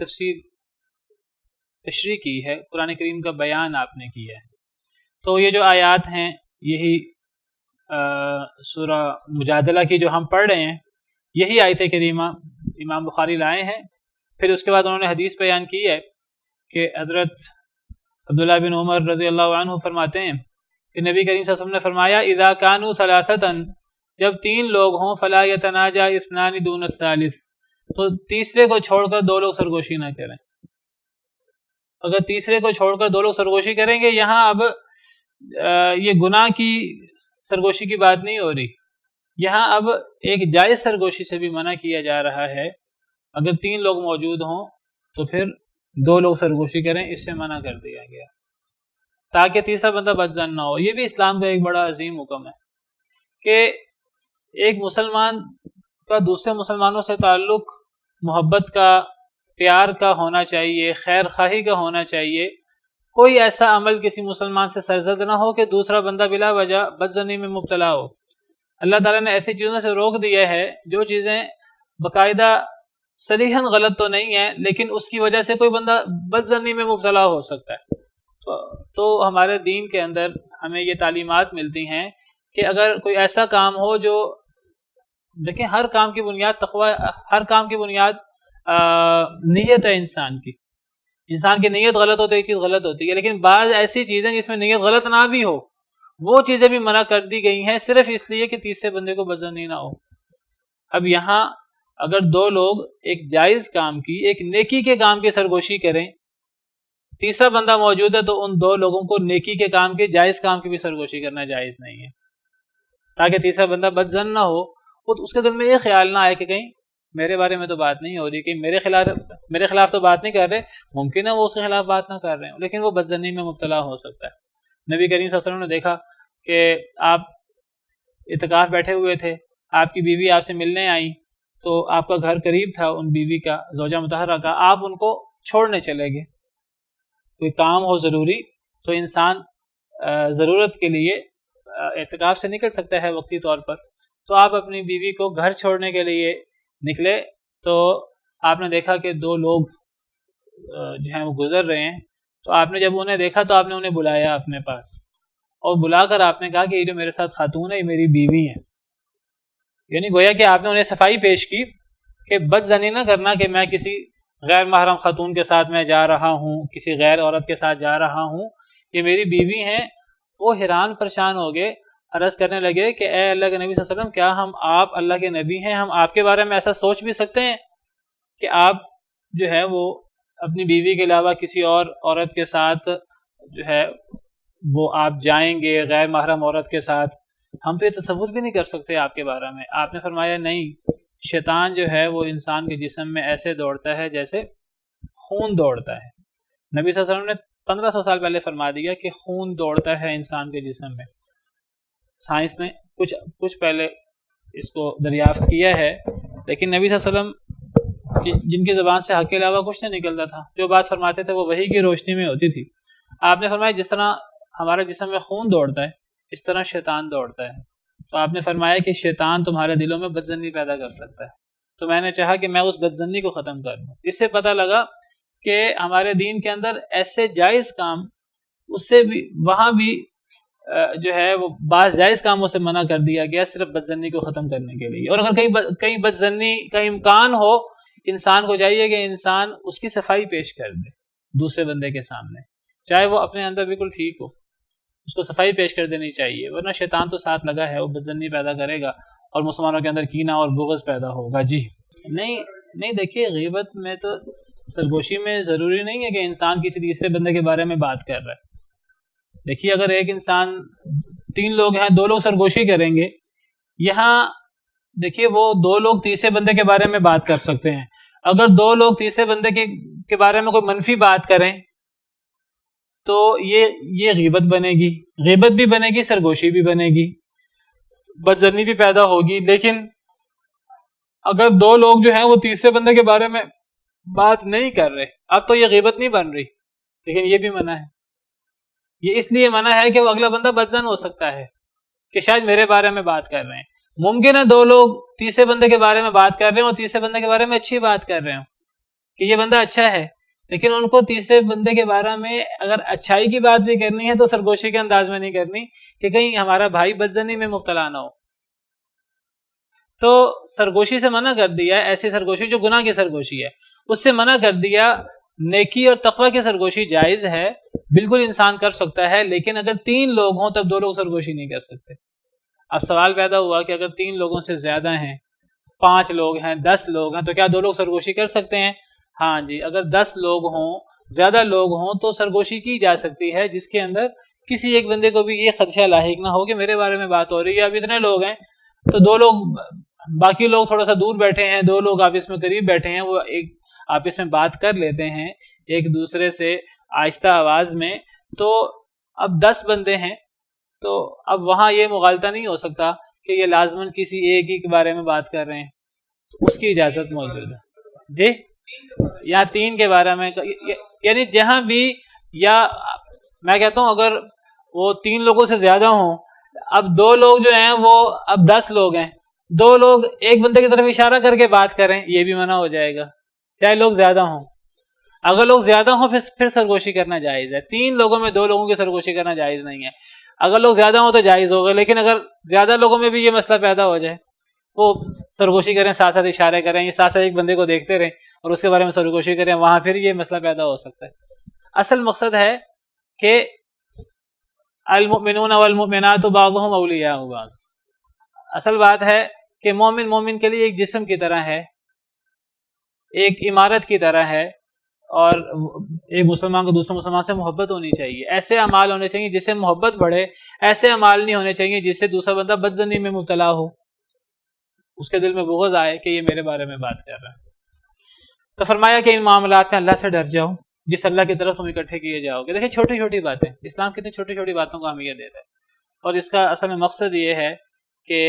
تشریح کی ہے، قرآن کریم کا بیان آپ نے کیا ہے۔ تو یہ جو آیات ہیں، یہی سورہ مجادلہ کی جو ہم پڑھ رہے ہیں، یہی آیت کریمہ امام بخاری لائے ہیں۔ پھر اس کے بعد انہوں نے حدیث بیان کی ہے کہ حضرت عبداللہ بن عمر رضی اللہ عنہ فرماتے ہیں کہ نبی کریم صلی اللہ علیہ وسلم نے فرمایا اذا کانوا ثلاثۃ، جب 3 لوگ ہوں فلا یتناجا اثنان دون الثالث، تو تیسرے کو چھوڑ کر 2 لوگ سرگوشی نہ کریں۔ اگر تیسرے کو چھوڑ کر 2 لوگ سرگوشی کریں گے، یہاں اب یہ گناہ کی سرگوشی کی بات نہیں ہو رہی، یہاں اب ایک جائز سرگوشی سے بھی منع کیا جا رہا ہے۔ اگر 3 لوگ موجود ہوں تو پھر 2 لوگ سرگوشی کریں، اس سے منع کر دیا گیا تاکہ تیسرا بندہ بدظن نہ ہو۔ یہ بھی اسلام کا ایک بڑا عظیم حکم ہے کہ ایک مسلمان کا دوسرے مسلمانوں سے تعلق محبت کا، پیار کا ہونا چاہیے، خیر خواہی کا ہونا چاہیے۔ کوئی ایسا عمل کسی مسلمان سے سرزد نہ ہو کہ دوسرا بندہ بلا وجہ بدظنی میں مبتلا ہو۔ اللہ تعالیٰ نے ایسی چیزوں سے روک دیا ہے جو چیزیں باقاعدہ صریحاً غلط تو نہیں ہے، لیکن اس کی وجہ سے کوئی بندہ بدظنی میں مبتلا ہو سکتا ہے۔ تو ہمارے دین کے اندر ہمیں یہ تعلیمات ملتی ہیں کہ اگر کوئی ایسا کام ہو جو، دیکھیں ہر کام کی بنیاد تقوی، ہر کام کی بنیاد نیت ہے انسان کی نیت غلط ہو تو ایک چیز غلط ہوتی ہے، لیکن بعض ایسی چیزیں جس میں نیت غلط نہ بھی ہو وہ چیزیں بھی منع کر دی گئی ہیں صرف اس لیے کہ تیسرے بندے کو بدظنی نہ ہو۔ اب یہاں اگر 2 لوگ ایک جائز کام کی، ایک نیکی کے کام کی سرگوشی کریں، تیسرا بندہ موجود ہے تو ان 2 لوگوں کو نیکی کے کام کے، جائز کام کی بھی سرگوشی کرنا جائز نہیں ہے، تاکہ تیسرا بندہ بدظن نہ ہو، اس کے دل میں یہ خیال نہ آئے کہ کہیں میرے بارے میں تو بات نہیں ہو رہی، کہ میرے خلاف تو بات نہیں کر رہے، ممکن ہے وہ اس کے خلاف بات نہ کر رہے ہیں لیکن وہ بدظنی میں مبتلا ہو سکتا ہے۔ نبی کریم صلی اللہ علیہ وسلم نے دیکھا کہ آپ اعتکاف بیٹھے ہوئے تھے، آپ کی بیوی آپ سے ملنے آئی، تو آپ کا گھر قریب تھا ان بیوی کا، زوجہ مطہرہ کا، آپ ان کو چھوڑنے چلے گئے۔ کوئی کام ہو ضروری تو انسان ضرورت کے لیے اعتکاف سے نکل سکتا ہے وقتی طور پر، تو آپ اپنی بیوی کو گھر چھوڑنے کے لیے نکلے تو آپ نے دیکھا کہ 2 لوگ جو ہیں وہ گزر رہے ہیں، تو آپ نے جب انہیں دیکھا تو آپ نے انہیں بلایا اپنے پاس، اور بلا کر آپ نے کہا کہ یہ جو میرے ساتھ خاتون ہے یہ میری بیوی ہے، یعنی گویا کہ آپ نے انہیں صفائی پیش کی کہ بدظنی نہ کرنا کہ میں کسی غیر محرم خاتون کے ساتھ میں جا رہا ہوں، کسی غیر عورت کے ساتھ جا رہا ہوں، یہ میری بیوی ہیں۔ وہ حیران پریشان ہو گئے، عرض کرنے لگے کہ اے اللہ کے نبی صلی اللہ علیہ وسلم، کیا آپ اللہ کے نبی ہیں؟ ہم آپ کے بارے میں ایسا سوچ بھی سکتے ہیں کہ آپ جو ہے وہ اپنی بیوی کے علاوہ کسی اور عورت کے ساتھ جو ہے وہ آپ جائیں گے، غیر محرم عورت کے ساتھ؟ ہم تو یہ تصور بھی نہیں کر سکتے آپ کے بارے میں۔ آپ نے فرمایا نہیں، شیطان جو ہے وہ انسان کے جسم میں ایسے دوڑتا ہے جیسے خون دوڑتا ہے۔ نبی صلی اللہ علیہ وسلم نے 1500 سال پہلے فرما دیا کہ خون دوڑتا ہے انسان کے جسم میں۔ سائنس نے کچھ پہلے اس کو دریافت کیا ہے، لیکن نبی صلی اللہ علیہ وسلم جن کی زبان سے حق کے علاوہ کچھ نہیں نکلتا تھا، جو بات فرماتے تھے وہ وحی کی روشنی میں ہوتی تھی۔ آپ نے فرمایا جس طرح ہمارے جسم میں خون دوڑتا ہے اس طرح شیطان دوڑتا ہے، تو آپ نے فرمایا کہ شیطان تمہارے دلوں میں بدظنی پیدا کر سکتا ہے، تو میں نے چاہا کہ میں اس بدظنی کو ختم کر دوں۔ اس سے پتہ لگا کہ ہمارے دین کے اندر ایسے جائز کام، اس سے بھی وہاں بھی جو ہے وہ بعض جائز کاموں سے منع کر دیا گیا صرف بدظنی کو ختم کرنے کے لیے۔ اور اگر کہیں بدظنی کا امکان ہو، انسان کو چاہیے کہ انسان اس کی صفائی پیش کر دے دوسرے بندے کے سامنے، چاہے وہ اپنے اندر بالکل ٹھیک ہو، اس کو صفائی پیش کر دینی چاہیے، ورنہ شیطان تو ساتھ لگا ہے، وہ بدظنی پیدا کرے گا اور مسلمانوں کے اندر کینہ اور بغض پیدا ہوگا۔ جی نہیں دیکھیے غیبت میں تو سرگوشی میں ضروری نہیں ہے کہ انسان کسی تیسرے بندے کے بارے میں بات کر رہا ہے. دیکھیے اگر ایک انسان 3 لوگ ہیں 2 لوگ سرگوشی کریں گے, یہاں دیکھیے وہ 2 لوگ تیسرے بندے کے بارے میں بات کر سکتے ہیں. اگر 2 لوگ تیسرے بندے کے بارے میں کوئی منفی بات کریں تو یہ غیبت بنے گی, غیبت بھی بنے گی, سرگوشی بھی بنے گی, بدظنی بھی پیدا ہوگی. لیکن اگر 2 لوگ جو ہیں وہ تیسرے بندے کے بارے میں بات نہیں کر رہے, اب تو یہ غیبت نہیں بن رہی, لیکن یہ بھی منع ہے. یہ اس لیے منع ہے کہ وہ اگلا بندہ بدظن ہو سکتا ہے کہ شاید میرے بارے میں بات کر رہے ہیں. ممکن ہے 2 لوگ تیسرے بندے کے بارے میں بات کر رہے ہیں اور تیسرے بندے کے بارے میں اچھی بات کر رہے ہوں کہ یہ بندہ اچھا ہے, لیکن ان کو تیسرے بندے کے بارے میں اگر اچھائی کی بات بھی کرنی ہے تو سرگوشی کے انداز میں نہیں کرنی کہ کہیں ہمارا بھائی بدظنی میں مبتلا نہ ہو. تو سرگوشی سے منع کر دیا, ایسی سرگوشی جو گناہ کی سرگوشی ہے اس سے منع کر دیا. نیکی اور تقوی کی سرگوشی جائز ہے, بالکل انسان کر سکتا ہے, لیکن اگر 3 لوگ ہوں تب 2 لوگ سرگوشی نہیں کر سکتے. اب سوال پیدا ہوا کہ اگر 3 لوگوں سے زیادہ ہیں, 5 لوگ ہیں, 10 لوگ ہیں, تو کیا 2 لوگ سرگوشی کر سکتے ہیں؟ ہاں جی, اگر 10 لوگ ہوں, زیادہ لوگ ہوں تو سرگوشی کی جا سکتی ہے, جس کے اندر کسی ایک بندے کو بھی یہ خدشہ لاحق نہ ہو کہ میرے بارے میں بات ہو رہی ہے. اب اتنے لوگ ہیں تو 2 لوگ, باقی لوگ تھوڑا سا دور بیٹھے ہیں, 2 لوگ آپس میں قریب بیٹھے ہیں, وہ ایک آپس میں بات کر لیتے ہیں ایک دوسرے سے آہستہ آواز میں. تو اب 10 بندے ہیں تو اب وہاں یہ مغالطہ نہیں ہو سکتا کہ یہ لازماً کسی ایک ہی کے بارے میں بات کر رہے ہیں, تو اس کی اجازت موجود ہے جی. یا 3 کے بارے میں, یعنی جہاں بھی, یا میں کہتا ہوں اگر وہ 3 لوگوں سے زیادہ ہوں, اب 2 لوگ جو ہیں وہ اب 10 لوگ ہیں, 2 لوگ ایک بندے کی طرف اشارہ کر کے بات کریں, یہ بھی منع ہو جائے گا چاہے لوگ زیادہ ہوں. اگر لوگ زیادہ ہوں پھر سرگوشی کرنا جائز ہے. 3 لوگوں میں 2 لوگوں کی سرگوشی کرنا جائز نہیں ہے. اگر لوگ زیادہ ہوں تو جائز ہوگا, لیکن اگر زیادہ لوگوں میں بھی یہ مسئلہ پیدا ہو جائے, وہ سرگوشی کریں, ساتھ ساتھ اشارے کریں, یہ ساتھ ساتھ ایک بندے کو دیکھتے رہیں اور اس کے بارے میں سرگوشی کریں, وہاں پھر یہ مسئلہ پیدا ہو سکتا ہے. اصل مقصد ہے کہ المؤمنون والمؤمنات بعضهم اولیاء بعض. اصل بات ہے کہ مومن کے لیے ایک جسم کی طرح ہے, ایک عمارت کی طرح ہے, اور ایک مسلمان کو دوسرے مسلمان سے محبت ہونی چاہیے. ایسے اعمال ہونے چاہیے جس سے محبت بڑھے, ایسے اعمال نہیں ہونے چاہیے جس سے دوسرا بندہ بدظنی میں مبتلا ہو, اس کے دل میں بغض آئے کہ یہ میرے بارے میں بات کر رہا ہے. تو فرمایا کہ ان معاملات میں اللہ سے ڈر جاؤ جس اللہ کی طرف تم اکٹھے کیے جاؤ گے. دیکھیں چھوٹی چھوٹی باتیں, اسلام کتنی چھوٹی چھوٹی باتوں کو اہمیت دیتا ہے, اور اس کا اصل میں مقصد یہ ہے کہ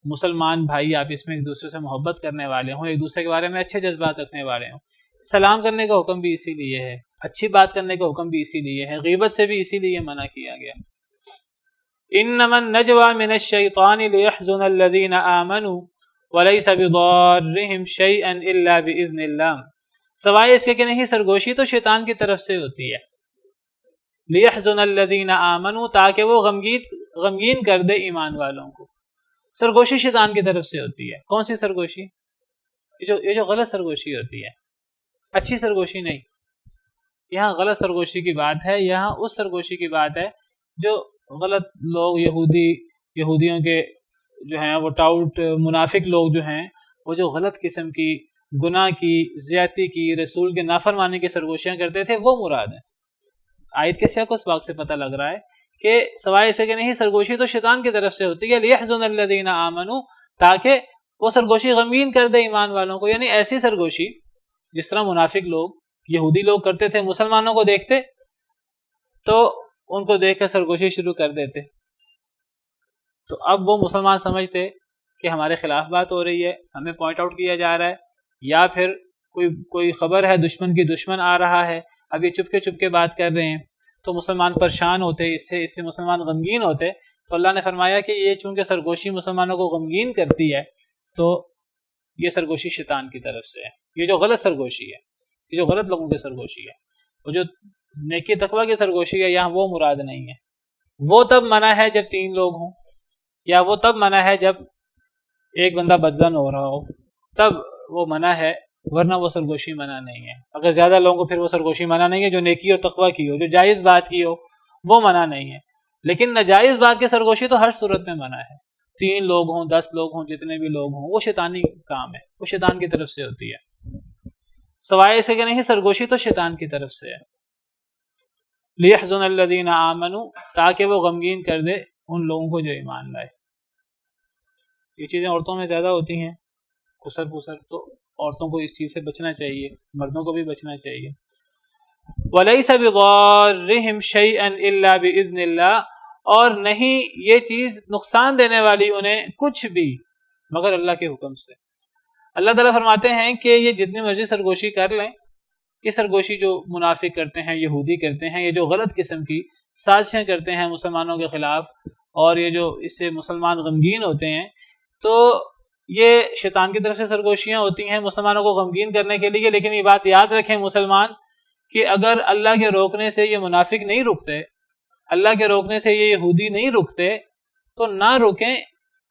مسلمان بھائی آپس میں ایک دوسرے سے محبت کرنے والے ہوں, ایک دوسرے کے بارے میں اچھے جذبات رکھنے والے ہوں. سلام کرنے کا حکم بھی اسی لیے ہے, اچھی بات کرنے کا حکم بھی اسی لیے ہے, غیبت سے بھی اسی لیے منع کیا گیا. انما النجوى من الشیطان لیحزن الذین آمنوا ولیس بضارهم شیئا الا باذن اللہ. سوائے اس کے کہ نہیں, سرگوشی تو شیطان کی طرف سے ہوتی ہے. لیحزن الذین آمنوا, تاکہ وہ غمگین کر دے ایمان والوں کو. سرگوشی شیطان کی طرف سے ہوتی ہے. کون سی سرگوشی؟ یہ جو غلط سرگوشی ہوتی ہے, اچھی سرگوشی نہیں. یہاں غلط سرگوشی کی بات ہے, یہاں اس سرگوشی کی بات ہے جو غلط لوگ, یہودیوں کے جو ہیں وہ ٹاؤٹ منافق لوگ جو ہیں, وہ جو غلط قسم کی گناہ کی, زیادتی کی, رسول کے نافرمانی کی سرگوشیاں کرتے تھے, وہ مراد ہیں. آیت کے سیاق اس بات سے پتہ لگ رہا ہے کہ سوائے اسے کہ نہیں, سرگوشی تو شیطان کی طرف سے ہوتی ہے. لیحزن الذین آمنوا, تاکہ وہ سرگوشی غمگین کر دے ایمان والوں کو. یعنی ایسی سرگوشی جس طرح منافق لوگ, یہودی لوگ کرتے تھے, مسلمانوں کو دیکھتے تو ان کو دیکھ کر سرگوشی شروع کر دیتے. تو اب وہ مسلمان سمجھتے کہ ہمارے خلاف بات ہو رہی ہے, ہمیں پوائنٹ آؤٹ کیا جا رہا ہے, یا پھر کوئی خبر ہے دشمن کی, دشمن آ رہا ہے, اب یہ چپ کے بات کر رہے ہیں. تو مسلمان پریشان ہوتے, اس سے مسلمان غمگین ہوتے. تو اللہ نے فرمایا کہ یہ چونکہ سرگوشی مسلمانوں کو غمگین کرتی ہے, تو یہ سرگوشی شیطان کی طرف سے ہے. یہ جو غلط سرگوشی ہے, یہ جو غلط لوگوں کی سرگوشی ہے, وہ جو نیکی تقوی کی سرگوشی ہے, یہاں وہ مراد نہیں ہے. وہ تب منع ہے جب 3 لوگ ہوں, یا وہ تب منع ہے جب ایک بندہ بدظن ہو رہا ہو, تب وہ منع ہے, ورنہ وہ سرگوشی منع نہیں ہے. اگر زیادہ لوگوں کو, پھر وہ سرگوشی منع نہیں ہے. جو نیکی اور تقوی کی ہو, جو جائز بات کی ہو, وہ منع نہیں ہے. لیکن ناجائز بات کی سرگوشی تو ہر صورت میں منع ہے. 3 لوگ ہوں, 10 لوگ ہوں, جتنے بھی لوگ ہوں, وہ شیطانی کام ہے, وہ شیطان کی طرف سے ہوتی ہے. سوائے اس کے کہ نہیں سرگوشی تو شیطان کی طرف سے ہے. لیحزن الذین آمنوا تاکہ وہ غمگین کر دے ان لوگوں کو جو ایمان لائے. یہ چیزیں عورتوں میں زیادہ ہوتی ہیں، کسر پسر، تو عورتوں کو اس چیز سے بچنا چاہیے، مردوں کو بھی بچنا چاہیے. وَلَيْسَ بِضَارِّهِمْ شَيْئًا إِلَّا بِإِذْنِ اللَّهِ، اور نہیں یہ چیز نقصان دینے والی انہیں کچھ بھی مگر اللہ کے حکم سے. اللہ تعالیٰ فرماتے ہیں کہ یہ جتنی مرضی سرگوشی کر لیں، یہ سرگوشی جو منافق کرتے ہیں، یہودی کرتے ہیں، یہ جو غلط قسم کی سازشیں کرتے ہیں مسلمانوں کے خلاف، اور یہ جو اس سے مسلمان غمگین ہوتے ہیں، تو یہ شیطان کی طرف سے سرگوشیاں ہوتی ہیں مسلمانوں کو غمگین کرنے کے لیے. لیکن یہ بات یاد رکھیں مسلمان کہ اگر اللہ کے روکنے سے یہ منافق نہیں رکتے، اللہ کے روکنے سے یہ یہودی نہیں رکتے، تو نہ رکیں.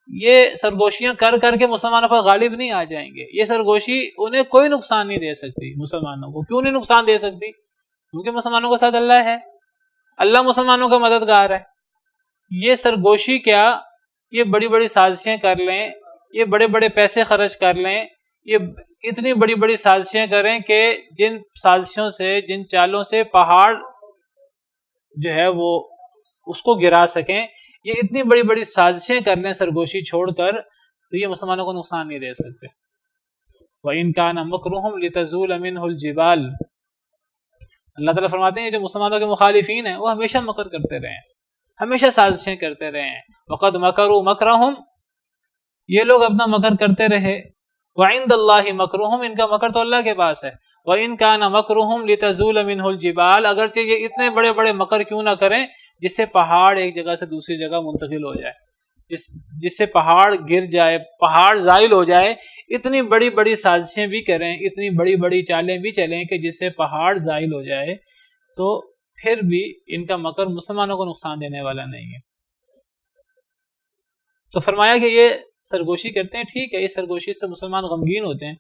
یہ سرگوشیاں کر کر کے مسلمانوں پر غالب نہیں آ جائیں گے. یہ سرگوشی انہیں کوئی نقصان نہیں دے سکتی مسلمانوں کو. کیوں نہیں نقصان دے سکتی؟ کیونکہ مسلمانوں کے ساتھ اللہ ہے، اللہ مسلمانوں کا مددگار ہے. یہ سرگوشی کیا، یہ بڑی بڑی سازشیں کر لیں، یہ بڑے بڑے پیسے خرچ کر لیں، یہ اتنی بڑی بڑی سازشیں کریں کہ جن سازشوں سے، جن چالوں سے پہاڑ جو ہے وہ اس کو گرا سکیں، یہ اتنی بڑی بڑی سازشیں کر لیں سرگوشی چھوڑ کر، تو یہ مسلمانوں کو نقصان نہیں دے سکتے. وَإِن كَانَ مَكْرُهُمْ لِتَزُولَ مِنْهُ الْجِبَالُ، اللہ تعالیٰ فرماتے ہیں جو مسلمانوں کے مخالفین ہیں وہ ہمیشہ مکر کرتے رہے ہیں، ہمیشہ سازشیں کرتے رہے ہیں. وَقَدْ مَكَرُوا مَكْرَهُمْ، یہ لوگ اپنا مکر کرتے رہے. وَعِندَ اللَّهِ مَكْرُهُمْ، ان کا مکر تو اللہ کے پاس ہے. وَإِن كَانَ مَكْرُهُمْ لِتَزُولَ مِنْهُ الْجِبَالُ، اگرچہ یہ اتنے بڑے بڑے مکر کیوں نہ کریں جس سے پہاڑ ایک جگہ سے دوسری جگہ منتقل ہو جائے، جس سے پہاڑ گر جائے، پہاڑ زائل ہو جائے. اتنی بڑی بڑی سازشیں بھی کریں، اتنی بڑی بڑی چالیں بھی چلیں کہ جس سے پہاڑ زائل ہو جائے، تو پھر بھی ان کا مکر مسلمانوں کو نقصان دینے والا نہیں ہے. تو فرمایا کہ یہ سرگوشی کرتے ہیں، ٹھیک ہے، یہ سرگوشی سے مسلمان غمگین ہوتے ہیں،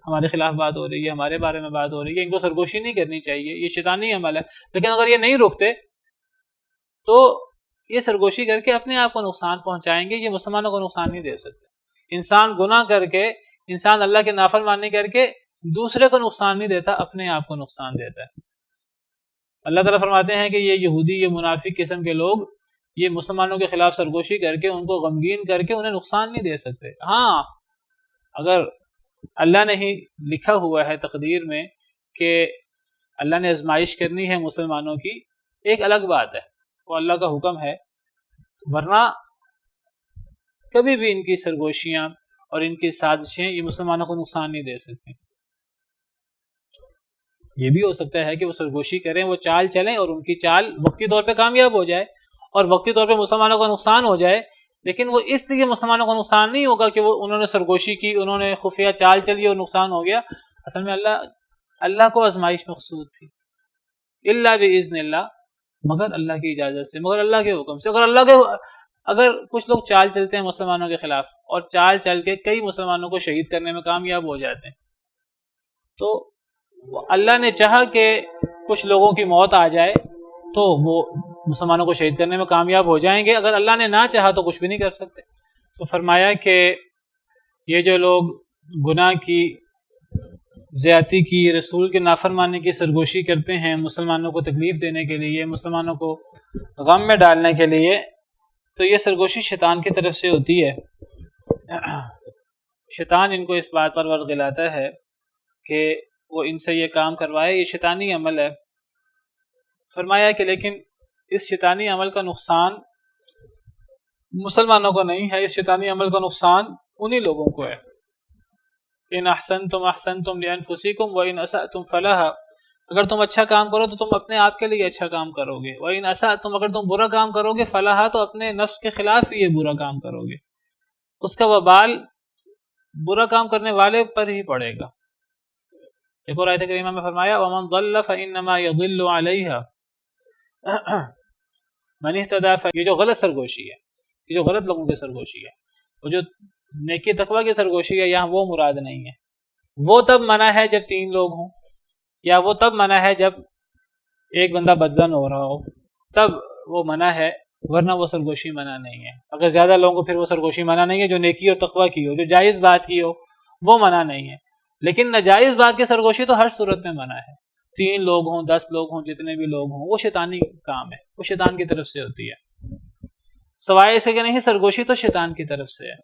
ہمارے خلاف بات ہو رہی ہے، ہمارے بارے میں بات ہو رہی ہے، ان کو سرگوشی نہیں کرنی چاہیے، یہ شیطانی عمل ہے. لیکن اگر یہ نہیں رکتے تو یہ سرگوشی کر کے اپنے آپ کو نقصان پہنچائیں گے، یہ مسلمانوں کو نقصان نہیں دے سکتے. انسان گناہ کر کے، انسان اللہ کے نافرمانی کر کے دوسرے کو نقصان نہیں دیتا، اپنے آپ کو نقصان دیتا ہے. اللہ تعالیٰ فرماتے ہیں کہ یہ یہودی، یہ منافق قسم کے لوگ یہ مسلمانوں کے خلاف سرگوشی کر کے ان کو غمگین کر کے انہیں نقصان نہیں دے سکتے. ہاں، اگر اللہ نے ہی لکھا ہوا ہے تقدیر میں کہ اللہ نے آزمائش کرنی ہے مسلمانوں کی، ایک الگ بات ہے، وہ اللہ کا حکم ہے. ورنہ کبھی بھی ان کی سرگوشیاں اور ان کی سازشیں یہ مسلمانوں کو نقصان نہیں دے سکتی. یہ بھی ہو سکتا ہے کہ وہ سرگوشی کریں، وہ چال چلیں اور ان کی چال وقتی طور پہ کامیاب ہو جائے اور وقتی طور پہ مسلمانوں کو نقصان ہو جائے، لیکن وہ اس لیے مسلمانوں کو نقصان نہیں ہوگا کہ وہ انہوں نے سرگوشی کی، انہوں نے خفیہ چال چلی اور نقصان ہو گیا. اصل میں اللہ کو آزمائش مقصود تھی. الا باذن اللہ، مگر اللہ کی اجازت سے، مگر اللہ کے حکم سے. اگر کچھ لوگ چال چلتے ہیں مسلمانوں کے خلاف اور چال چل کے کئی مسلمانوں کو شہید کرنے میں کامیاب ہو جاتے ہیں، تو اللہ نے چاہا کہ کچھ لوگوں کی موت آ جائے تو وہ مسلمانوں کو شہید کرنے میں کامیاب ہو جائیں گے. اگر اللہ نے نہ چاہا تو کچھ بھی نہیں کر سکتے. تو فرمایا کہ یہ جو لوگ گناہ کی، زیادتی کی، رسول کے نافرمانی کی سرگوشی کرتے ہیں مسلمانوں کو تکلیف دینے کے لیے، مسلمانوں کو غم میں ڈالنے کے لیے، تو یہ سرگوشی شیطان کی طرف سے ہوتی ہے. شیطان ان کو اس بات پر ورغلاتا ہے کہ وہ ان سے یہ کام کروائے. یہ شیطانی عمل ہے. فرمایا کہ لیکن اس شیطانی عمل کا نقصان مسلمانوں کو نہیں ہے، اس شیطانی عمل کا نقصان انہی لوگوں کو ہے. ان احسنتم احسنتم لانفسکم وان اسأتم فلہا، اگر تم اچھا کام کرو تو تم اپنے آپ کے لیے اچھا کام کرو گے. وان اسأتم، اگر تم برا کام کرو گے، فلہا، تو اپنے نفس کے خلاف یہ برا کام کرو گے، اس کا وبال برا کام کرنے والے پر ہی پڑے گا. ایک اور آیت کریمہ میں فرمایا ومن ضل فانما يضل علیہا من اهتدى. یہ جو غلط سرگوشی ہے، یہ جو غلط لوگوں کی سرگوشی ہے، وہ جو نیکی تقوی کی سرگوشی ہے، یہاں وہ مراد نہیں ہے. وہ تب منع ہے جب 3 لوگ ہوں، یا وہ تب منع ہے جب ایک بندہ بدزن ہو رہا ہو، تب وہ منع ہے، ورنہ وہ سرگوشی منع نہیں ہے. اگر زیادہ لوگوں کو پھر وہ سرگوشی منع نہیں ہے. جو نیکی اور تقوی کی ہو، جو جائز بات کی ہو، وہ منع نہیں ہے. لیکن ناجائز بات کی سرگوشی تو ہر صورت میں منع ہے. 3 لوگ ہوں 10 لوگ ہوں جتنے بھی لوگ ہوں وہ شیطانی کام ہے, وہ شیطان کی طرف سے ہوتی ہے. سوائے اسے کہ نہیں سرگوشی تو شیطان کی طرف سے ہے.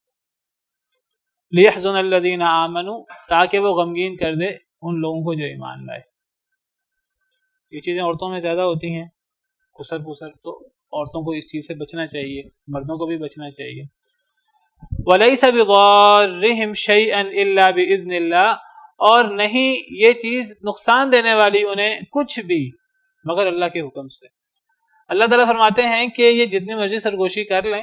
لِيَحْزُنَ الَّذِينَ آمَنُوا تاکہ وہ غمگین کر دے ان لوگوں کو جو ایمان لائے. یہ چیزیں عورتوں میں زیادہ ہوتی ہیں, خسر پسر, تو عورتوں کو اس چیز سے بچنا چاہیے, مردوں کو بھی بچنا چاہیے. وَلَيْسَ بِضَارِّهِمْ شَيْئًا إِلَّا بِإِذْنِ اللَّهِ اور نہیں یہ چیز نقصان دینے والی انہیں کچھ بھی مگر اللہ کے حکم سے. اللہ تعالیٰ فرماتے ہیں کہ یہ جتنی مرضی سرگوشی کر لیں,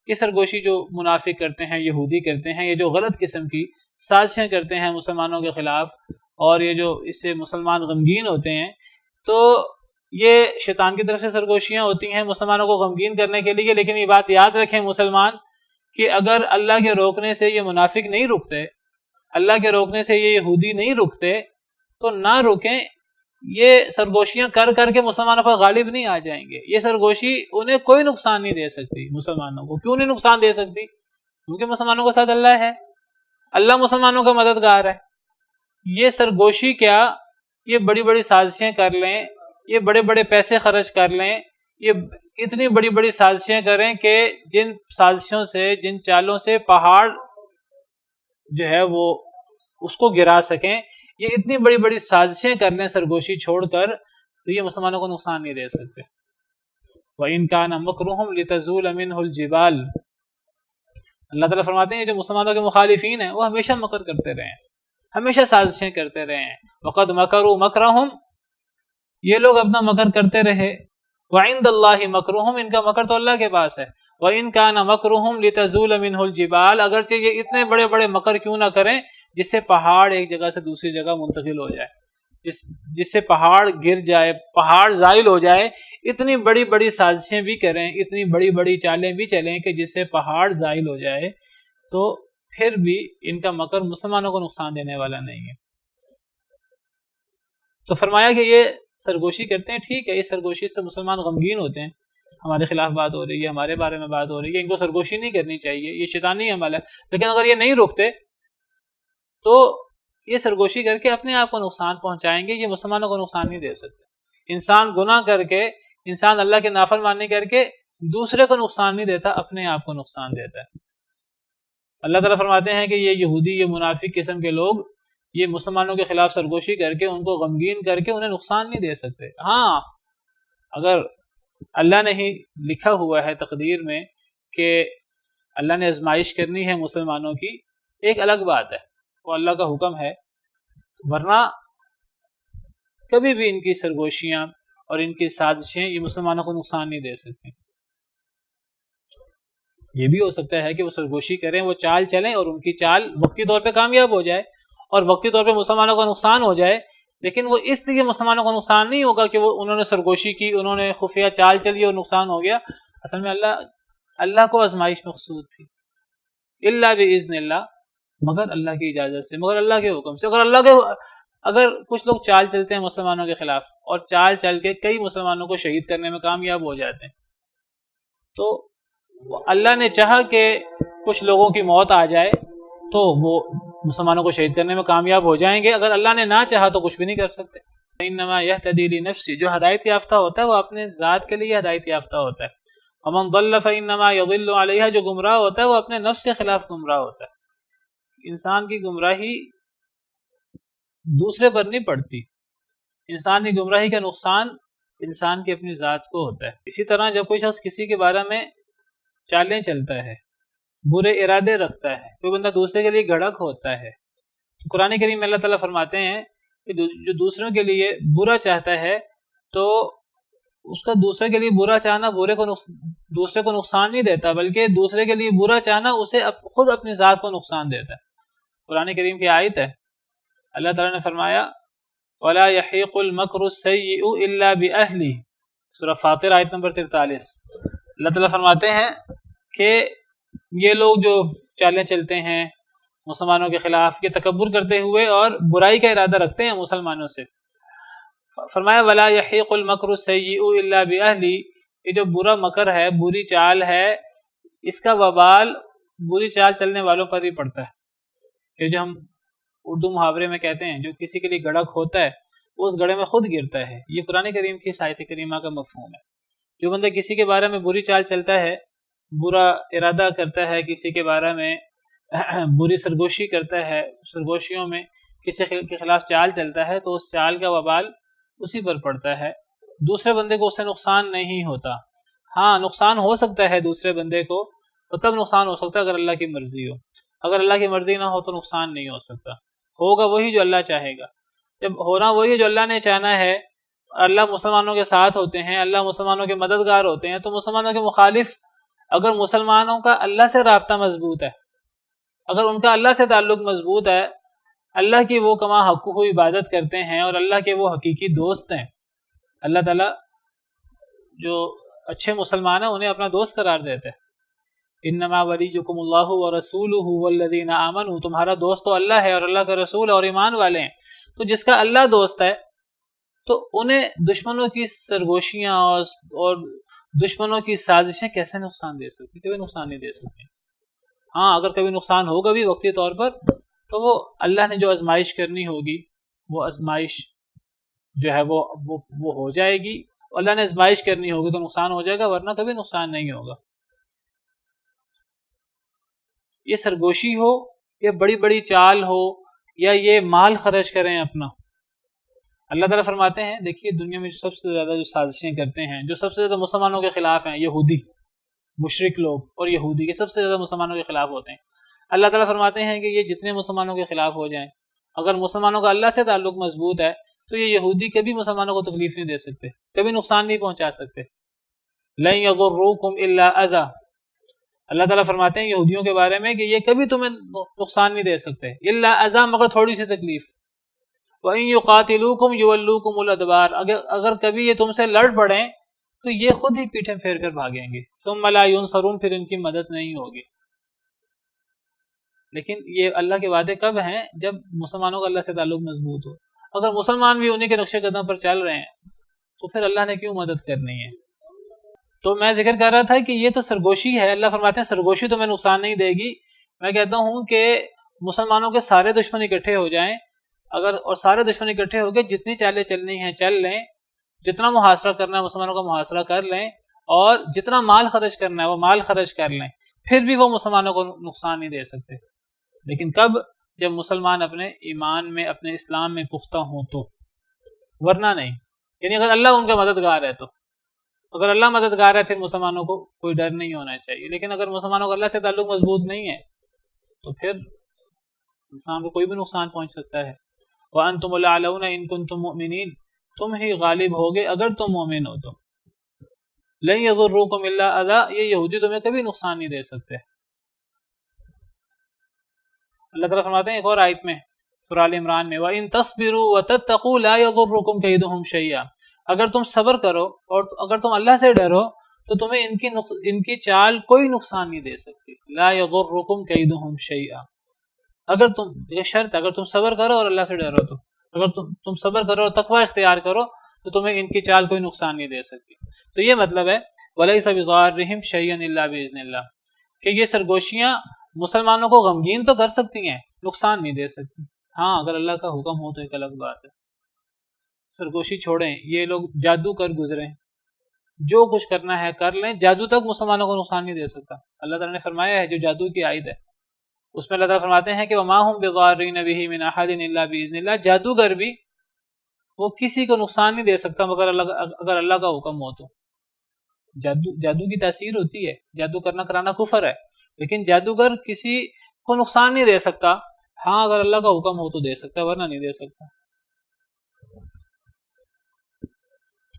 یہ سرگوشی جو منافق کرتے ہیں, یہودی کرتے ہیں, یہ جو غلط قسم کی سازشیں کرتے ہیں مسلمانوں کے خلاف, اور یہ جو اس سے مسلمان غمگین ہوتے ہیں, تو یہ شیطان کی طرف سے سرگوشیاں ہوتی ہیں مسلمانوں کو غمگین کرنے کے لیے. لیکن یہ بات یاد رکھیں مسلمان کہ اگر اللہ کے روکنے سے یہ منافق نہیں رکتے, اللہ کے روکنے سے یہ یہودی نہیں رکتے, تو نہ رکیں. یہ سرگوشیاں کر کر کے مسلمانوں پر غالب نہیں آ جائیں گے. یہ سرگوشی انہیں کوئی نقصان نہیں دے سکتی مسلمانوں کو. کیوں نہیں نقصان دے سکتی؟ کیونکہ مسلمانوں کے ساتھ اللہ ہے, اللہ مسلمانوں کا مددگار ہے. یہ سرگوشی کیا, یہ بڑی بڑی سازشیں کر لیں, یہ بڑے بڑے پیسے خرچ کر لیں, یہ اتنی بڑی بڑی سازشیں کریں کہ جن سازشوں سے, جن چالوں سے پہاڑ جو ہے وہ اس کو گرا سکیں, یہ اتنی بڑی بڑی سازشیں کر لیں سرگوشی چھوڑ کر, تو یہ مسلمانوں کو نقصان نہیں دے سکتے. وَإِن كَانَ مَكْرُهُمْ لِتَزُولَ مِنْهُ الْجِبَالُ اللہ تعالیٰ فرماتے ہیں جو مسلمانوں کے مخالفین ہیں وہ ہمیشہ مکر کرتے رہے ہیں, ہمیشہ سازشیں کرتے رہے ہیں. وَقَدْ مَكَرُوا مَكْرَهُمْ یہ لوگ اپنا مکر کرتے رہے. وَعِنْدَ اللَّهِ مَكْرُهُمْ ان کا مکر تو اللہ کے پاس ہے. وَإِن كَانَ مَكْرُهُمْ لِتَزُولَ مِنْهُ الْجِبَالُ اگرچہ یہ اتنے بڑے بڑے مکر کیوں نہ کریں جس سے پہاڑ ایک جگہ سے دوسری جگہ منتقل ہو جائے, جس سے پہاڑ گر جائے, پہاڑ زائل ہو جائے, اتنی بڑی بڑی سازشیں بھی کریں, اتنی بڑی بڑی چالیں بھی چلیں کہ جس سے پہاڑ زائل ہو جائے, تو پھر بھی ان کا مکر مسلمانوں کو نقصان دینے والا نہیں ہے. تو فرمایا کہ یہ سرگوشی کرتے ہیں, ٹھیک ہے, یہ سرگوشی سے مسلمان غمگین ہوتے ہیں, ہمارے خلاف بات ہو رہی ہے, ہمارے بارے میں بات ہو رہی ہے, ان کو سرگوشی نہیں کرنی چاہیے, یہ شیطانی عمل ہے. لیکن اگر یہ نہیں رکتے تو یہ سرگوشی کر کے اپنے آپ کو نقصان پہنچائیں گے, یہ مسلمانوں کو نقصان نہیں دے سکتے. انسان گناہ کر کے, انسان اللہ کے نافرمانی کر کے دوسرے کو نقصان نہیں دیتا, اپنے آپ کو نقصان دیتا ہے. اللہ تعالیٰ فرماتے ہیں کہ یہ یہودی, یہ منافق قسم کے لوگ یہ مسلمانوں کے خلاف سرگوشی کر کے ان کو غمگین کر کے انہیں نقصان نہیں دے سکتے. ہاں اگر اللہ نے ہی لکھا ہوا ہے تقدیر میں کہ اللہ نے آزمائش کرنی ہے مسلمانوں کی, ایک الگ بات ہے, وہ اللہ کا حکم ہے, ورنہ کبھی بھی ان کی سرگوشیاں اور ان کی سازشیں یہ مسلمانوں کو نقصان نہیں دے سکتی. یہ بھی ہو سکتا ہے کہ وہ سرگوشی کریں, وہ چال چلیں اور ان کی چال وقتی طور پہ کامیاب ہو جائے اور وقتی طور پہ مسلمانوں کو نقصان ہو جائے, لیکن وہ اس لیے مسلمانوں کو نقصان نہیں ہوگا کہ وہ انہوں نے سرگوشی کی, انہوں نے خفیہ چال چلی اور نقصان ہو گیا. اصل میں اللہ کو آزمائش مقصود تھی. الا باذن اللہ, مگر اللہ کی اجازت سے, مگر اللہ کے حکم سے. اگر کچھ لوگ چال چلتے ہیں مسلمانوں کے خلاف اور چال چل کے کئی مسلمانوں کو شہید کرنے میں کامیاب ہو جاتے ہیں, تو اللہ نے چاہا کہ کچھ لوگوں کی موت آ جائے تو وہ مسلمانوں کو شہید کرنے میں کامیاب ہو جائیں گے. اگر اللہ نے نہ چاہا تو کچھ بھی نہیں کر سکتے. انما یہتدی لنفسی, جو ہدایت یافتہ ہوتا ہے وہ اپنے ذات کے لیے ہدایت یافتہ ہوتا ہے. ومن ضل فانما یضل علیہا, جو گمراہ ہوتا ہے وہ اپنے نفس کے خلاف گمراہ ہوتا ہے. انسان کی گمراہی دوسرے پر نہیں پڑتی, انسان کی گمراہی کا نقصان انسان کی اپنی ذات کو ہوتا ہے. اسی طرح جب کوئی شخص کسی کے بارے میں چالیں چلتا ہے, برے ارادے رکھتا ہے, کوئی بندہ دوسرے کے لیے گھڑک ہوتا ہے, قرآن کریم میں اللہ تعالیٰ فرماتے ہیں کہ جو دوسروں کے لیے برا چاہتا ہے تو اس کا دوسرے کے لیے برا چاہنا دوسرے کو نقصان نہیں دیتا, بلکہ دوسرے کے لیے برا چاہنا اسے خود اپنی ذات کو نقصان دیتا ہے. قرآن کریم کی آیت ہے, اللہ تعالیٰ نے فرمایا وَلَا يَحِيقُ الْمَكْرُ السَّيِّئُ إِلَّا بِأَهْلِهِ, سورہ فاطر آیت نمبر 43. اللہ تعالیٰ فرماتے ہیں کہ یہ لوگ جو چالیں چلتے ہیں مسلمانوں کے خلاف, یہ تکبر کرتے ہوئے اور برائی کا ارادہ رکھتے ہیں مسلمانوں سے, فرمایا وَلَا يَحِيقُ الْمَكْرُ السَّيِّئُ إِلَّا بِأَهْلِهِ, یہ جو برا مکر ہے, بری چال ہے, اس کا وبال بری چال چلنے والوں پر ہی پڑتا ہے. یہ جو ہم اردو محاورے میں کہتے ہیں جو کسی کے لیے گڑھا کھوتا ہے وہ اس گڑھے میں خود گرتا ہے، یہ قرآن کریم کی آیت کریمہ کا مفہوم ہے۔ جو بندہ کسی کے بارے میں بری چال چلتا ہے، برا ارادہ کرتا ہے، کسی کے بارے میں بری سرگوشی کرتا ہے، سرگوشیوں میں کسی کے خلاف چال چلتا ہے، تو اس چال کا وبال اسی پر پڑتا ہے، دوسرے بندے کو اس سے نقصان نہیں ہوتا۔ ہاں نقصان ہو سکتا ہے دوسرے بندے کو، تو تب نقصان ہو سکتا ہے اگر اللہ کی مرضی ہو، اگر اللہ کی مرضی نہ ہو تو نقصان نہیں ہو سکتا، ہوگا وہی جو اللہ چاہے گا۔ جب ہونا وہی جو اللہ نے چاہنا ہے، اللہ مسلمانوں کے ساتھ ہوتے ہیں، اللہ مسلمانوں کے مددگار ہوتے ہیں، تو مسلمانوں کے مخالف اگر مسلمانوں کا اللہ سے رابطہ مضبوط ہے، اگر ان کا اللہ سے تعلق مضبوط ہے، اللہ کی وہ کما حقوق عبادت کرتے ہیں اور اللہ کے وہ حقیقی دوست ہیں، اللہ تعالیٰ جو اچھے مسلمان ہیں انہیں اپنا دوست قرار دیتے ہیں۔ انما ولیکم اللہ ورسولہ والذین آمنوا، تمہارا دوست تو اللہ ہے اور اللہ کا رسول اور ایمان والے ہیں۔ تو جس کا اللہ دوست ہے تو انہیں دشمنوں کی سرگوشیاں اور دشمنوں کی سازشیں کیسے نقصان دے سکتی؟ کبھی نقصان نہیں دے سکتی۔ ہاں اگر کبھی نقصان ہوگا بھی وقتی طور پر، تو وہ اللہ نے جو آزمائش کرنی ہوگی وہ آزمائش جو ہے وہ ہو جائے گی، اللہ نے آزمائش کرنی ہوگی تو نقصان ہو جائے گا، ورنہ کبھی نقصان نہیں ہوگا۔ یہ سرگوشی ہو یا بڑی بڑی چال ہو یا یہ مال خرچ کریں اپنا، اللہ تعالیٰ فرماتے ہیں دیکھیے دنیا میں سب سے زیادہ جو سازشیں کرتے ہیں، جو سب سے زیادہ مسلمانوں کے خلاف ہیں، یہودی مشرک لوگ اور یہودی، یہ سب سے زیادہ مسلمانوں کے خلاف ہوتے ہیں۔ اللہ تعالیٰ فرماتے ہیں کہ یہ جتنے مسلمانوں کے خلاف ہو جائیں، اگر مسلمانوں کا اللہ سے تعلق مضبوط ہے تو یہ یہودی کبھی مسلمانوں کو تکلیف نہیں دے سکتے، کبھی نقصان نہیں پہنچا سکتے۔ لن یضروکم الا اذی، اللہ تعالیٰ فرماتے ہیں یہودیوں کے بارے میں کہ یہ کبھی تمہیں نقصان نہیں دے سکتے، الا اذی، مگر تھوڑی سی تکلیف۔ وَإِن يُقَاتِلُوكُمْ يُوَلُّوكُمُ الْأَدْبَارَ، اگر کبھی یہ تم سے لڑ پڑیں تو یہ خود ہی پیٹھیں پھیر کر بھاگیں گے، ثُمَّ لَا يُنصَرُونَ، پھر ان کی مدد نہیں ہوگی۔ لیکن یہ اللہ کے وعدے کب ہیں؟ جب مسلمانوں کا اللہ سے تعلق مضبوط ہو۔ اگر مسلمان بھی انہیں کے نقش قدم پر چل رہے ہیں تو پھر اللہ نے کیوں مدد کرنی ہے؟ تو میں ذکر کر رہا تھا کہ یہ تو سرگوشی ہے، اللہ فرماتے ہیں سرگوشی تمہیں نقصان نہیں دے گی۔ میں کہتا ہوں کہ مسلمانوں کے سارے دشمن اکٹھے ہو جائیں، اور سارے دشمن اکٹھے ہو کے جتنی چالیں چلنی ہیں چل لیں، جتنا محاصرہ کرنا ہے مسلمانوں کا محاصرہ کر لیں، اور جتنا مال خرچ کرنا ہے وہ مال خرچ کر لیں، پھر بھی وہ مسلمانوں کو نقصان نہیں دے سکتے۔ لیکن کب؟ جب مسلمان اپنے ایمان میں، اپنے اسلام میں پختہ ہوں تو، ورنہ نہیں۔ یعنی اگر اللہ ان کا مددگار ہے تو، اگر اللہ مددگار ہے پھر مسلمانوں کو کوئی ڈر نہیں ہونا چاہیے۔ لیکن اگر مسلمانوں کو اللہ سے تعلق مضبوط نہیں ہے تو پھر انسان کو کوئی بھی نقصان پہنچ سکتا ہے۔ وَأَنْتُمُ الْأَعْلَوْنَ إِن كُنتُم مُؤْمِنِينَ، تم ہی غالب ہوگے اگر تم مومن ہو تو۔ لَن يَضُرُّوكُمْ إِلَّا أَذًى، یہ یہودی تمہیں کبھی نقصان نہیں دے سکتے۔ اللہ تعالیٰ فرماتے ہیں ایک اور آیت میں سورہ آل عمران میں، وَإِن تَصْبِرُوا وَتَتَّقُوا لَا يَضُرُّكُمْ كَيْدُهُمْ شَيْئًا، اگر تم صبر کرو اور اگر تم اللہ سے ڈرو تو تمہیں ان کی چال کوئی نقصان نہیں دے سکتی۔ لَا يَضُرُّكُمْ كَيْدُهُمْ شَيْئًا، اگر تم، یہ شرط اگر تم صبر کرو اور اللہ سے ڈرو تو، اگر تم صبر کرو اور تقوی اختیار کرو تو تمہیں ان کی چال کوئی نقصان نہیں دے سکتی۔ تو یہ مطلب ہے وَلَيْسَ بِضَارِّهِمْ شَيْئًا إِلَّا بِإِذْنِ اللَّهِ، کہ یہ سرگوشیاں مسلمانوں کو غمگین تو کر سکتی ہیں، نقصان نہیں دے سکتی۔ ہاں اگر اللہ کا حکم ہو تو ایک الگ بات ہے۔ سرگوشی چھوڑیں، یہ لوگ جادو کر گزریں، جو کچھ کرنا ہے کر لیں، جادو تک مسلمانوں کو نقصان نہیں دے سکتا۔ اللہ تعالیٰ نے فرمایا ہے جو جادو کی آیت ہے اس میں اللہ تعالیٰ فرماتے ہیں کہ وَمَا هُمْ بِضَارِّينَ بِهِ مِنْ أَحَدٍ إِلَّا بِإِذْنِ اللَّهِ، جادوگر بھی وہ کسی کو نقصان نہیں دے سکتا مگر اگر اللہ کا حکم ہو تو۔ جادو کی تاثیر ہوتی ہے، جادو کرنا کرانا کفر ہے، لیکن جادوگر کسی کو نقصان نہیں دے سکتا، ہاں اگر اللہ کا حکم ہو تو دے سکتا ہے، ورنہ نہیں دے سکتا۔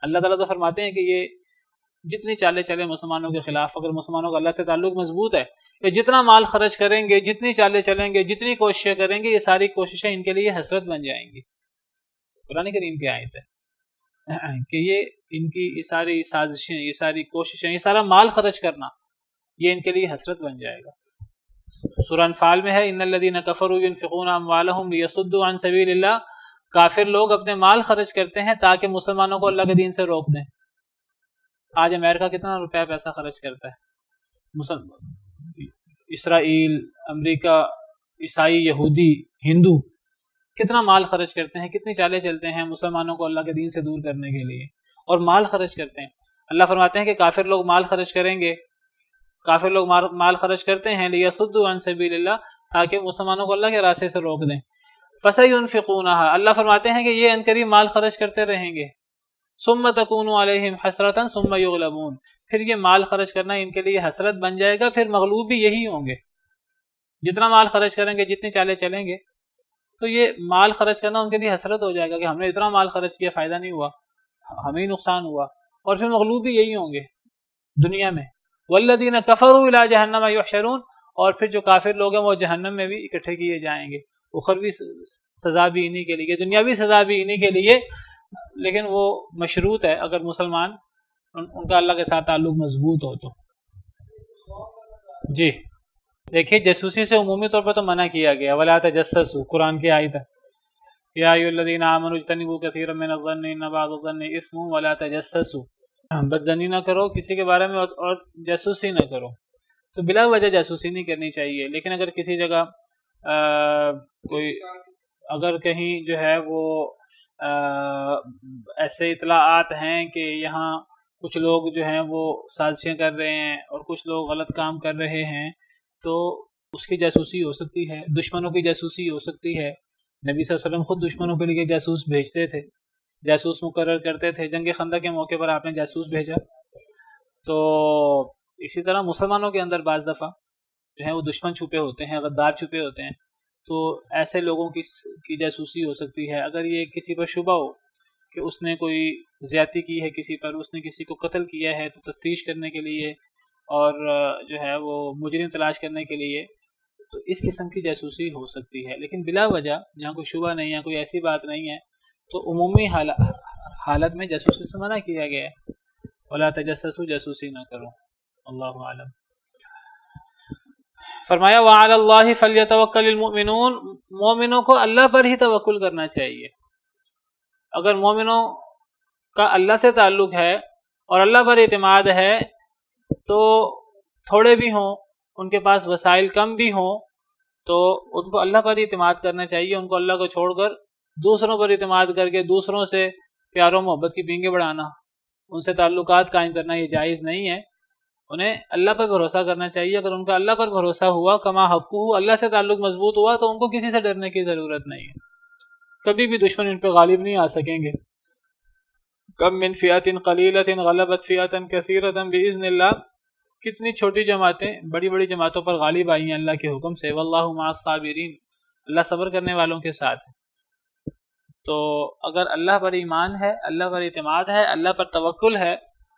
اللہ تعالیٰ تو فرماتے ہیں کہ یہ جتنی چالیں چلیں مسلمانوں کے خلاف، اگر مسلمانوں کا اللہ سے تعلق مضبوط ہے، کہ جتنا مال خرچ کریں گے، جتنی چالیں چلیں گے، جتنی کوششیں کریں گے، یہ ساری کوششیں ان کے لیے حسرت بن جائیں گی۔ قرآن کریم کی آیت ہے کہ یہ ان کی یہ ساری سازشیں، یہ ساری کوششیں، یہ سارا مال خرچ کرنا، یہ ان کے لیے حسرت بن جائے گا۔ سورہ انفال میں ہے ان الذین کفروا ينفقون اموالهم ليصدوا عن سبیل اللہ، کافر لوگ اپنے مال خرچ کرتے ہیں تاکہ مسلمانوں کو اللہ کے دین سے روک دیں۔ آج امریکہ کتنا روپیہ پیسہ خرچ کرتا ہے، اسرائیل، امریکہ، عیسائی، یہودی، ہندو، کتنا مال خرچ کرتے ہیں، کتنی چالیں چلتے ہیں مسلمانوں کو اللہ کے دین سے دور کرنے کے لیے، اور مال خرچ کرتے ہیں۔ اللہ فرماتے ہیں کہ کافر لوگ مال خرچ کریں گے، کافر لوگ مال خرچ کرتے ہیں لیصدوا عن سبیل اللہ، تاکہ مسلمانوں کو اللہ کے راستے سے روک دیں۔ فسینفقونھا، اللہ فرماتے ہیں کہ یہ عنقریب مال خرچ کرتے رہیں گے۔ ثم تکون علیہم حسرۃ ثم یغلبون، پھر یہ مال خرچ کرنا ان کے لیے حسرت بن جائے گا، پھر مغلوب بھی یہی ہوں گے۔ جتنا مال خرچ کریں گے، جتنی چالیں چلیں گے، تو یہ مال خرچ کرنا ان کے لیے حسرت ہو جائے گا کہ ہم نے اتنا مال خرچ کیا، فائدہ نہیں ہوا، ہمیں نقصان ہوا، اور پھر مغلوب بھی یہی ہوں گے دنیا میں۔ والذین کفروا الی جہنم یحشرون، اور پھر جو کافر لوگ ہیں وہ جہنم میں بھی اکٹھے کیے جائیں گے۔ اخروی سزا بھی انہی کے لیے، دنیاوی سزا بھی انہی کے لیے، لیکن وہ مشروط ہے اگر مسلمان ان کا اللہ کے ساتھ تعلق مضبوط ہو تو۔ جی دیکھیے، جاسوسی سے عمومی طور پر تو منع کیا گیا، ولا تجسسوا، قرآن کی آیت ہے، یا ایھا الذین آمنوا اجتنبوا کثیرا من الظن ان بعض الظن اثم ولا تجسسوا، بدظنی نہ کرو کسی کے بارے میں اور جاسوسی نہ کرو۔ تو بلا وجہ جاسوسی نہیں کرنی چاہیے، لیکن اگر کسی جگہ کوئی اگر کہیں جو ہے وہ ایسے اطلاعات ہیں کہ یہاں کچھ لوگ جو ہیں وہ سازشیں کر رہے ہیں اور کچھ لوگ غلط کام کر رہے ہیں، تو اس کی جاسوسی ہو سکتی ہے، دشمنوں کی جاسوسی ہو سکتی ہے۔ نبی صلی اللہ علیہ وسلم خود دشمنوں کے لیے جاسوس بھیجتے تھے، جاسوس مقرر کرتے تھے۔ جنگ خندق کے موقع پر آپ نے جاسوس بھیجا۔ تو اسی طرح مسلمانوں کے اندر بعض دفعہ جو ہے وہ دشمن چھپے ہوتے ہیں، غدار چھپے ہوتے ہیں، تو ایسے لوگوں کی جاسوسی ہو سکتی ہے۔ اگر یہ کسی پر شبہ ہو کہ اس نے کوئی زیادتی کی ہے کسی پر، اس نے کسی کو قتل کیا ہے، تو تفتیش کرنے کے لیے اور جو ہے وہ مجرم تلاش کرنے کے لیے تو اس قسم کی جاسوسی ہو سکتی ہے۔ لیکن بلا وجہ جہاں کوئی شبہ نہیں ہے، کوئی ایسی بات نہیں ہے، تو عمومی حالت میں جاسوسی سے منع کیا گیا ہے۔ ولا تجسسوا، جاسوسی نہ کرو۔ اللہ عالم۔ فرمایا وعلی اللہ فلیتوکل المؤمنون، مومنوں کو اللہ پر ہی توکل کرنا چاہیے۔ اگر مومنوں کا اللہ سے تعلق ہے اور اللہ پر اعتماد ہے، تو تھوڑے بھی ہوں، ان کے پاس وسائل کم بھی ہوں، تو ان کو اللہ پر اعتماد کرنا چاہیے۔ ان کو اللہ کو چھوڑ کر دوسروں پر اعتماد کر کے دوسروں سے پیار و محبت کی پینگیں بڑھانا، ان سے تعلقات قائم کرنا یہ جائز نہیں ہے۔ انہیں اللہ پر بھروسہ کرنا چاہیے۔ اگر ان کا اللہ پر بھروسہ ہوا، کما حقہ، اللہ سے تعلق مضبوط ہوا، تو ان کو کسی سے ڈرنے کی ضرورت نہیں ہے۔ کبھی بھی دشمن ان پہ غالب نہیں آ سکیں گے۔ کم من فئۃ قلیلۃ غلبت فئۃ کثیرۃ باذن اللہ، کتنی چھوٹی جماعتیں بڑی بڑی جماعتوں پر غالب آئی ہیں اللہ کے حکم سے۔ واللہ مع الصابرین، اللہ صبر کرنے والوں کے ساتھ ہے۔ تو اگر اللہ پر ایمان ہے، اللہ پر اعتماد ہے، اللہ پر توکل ہے،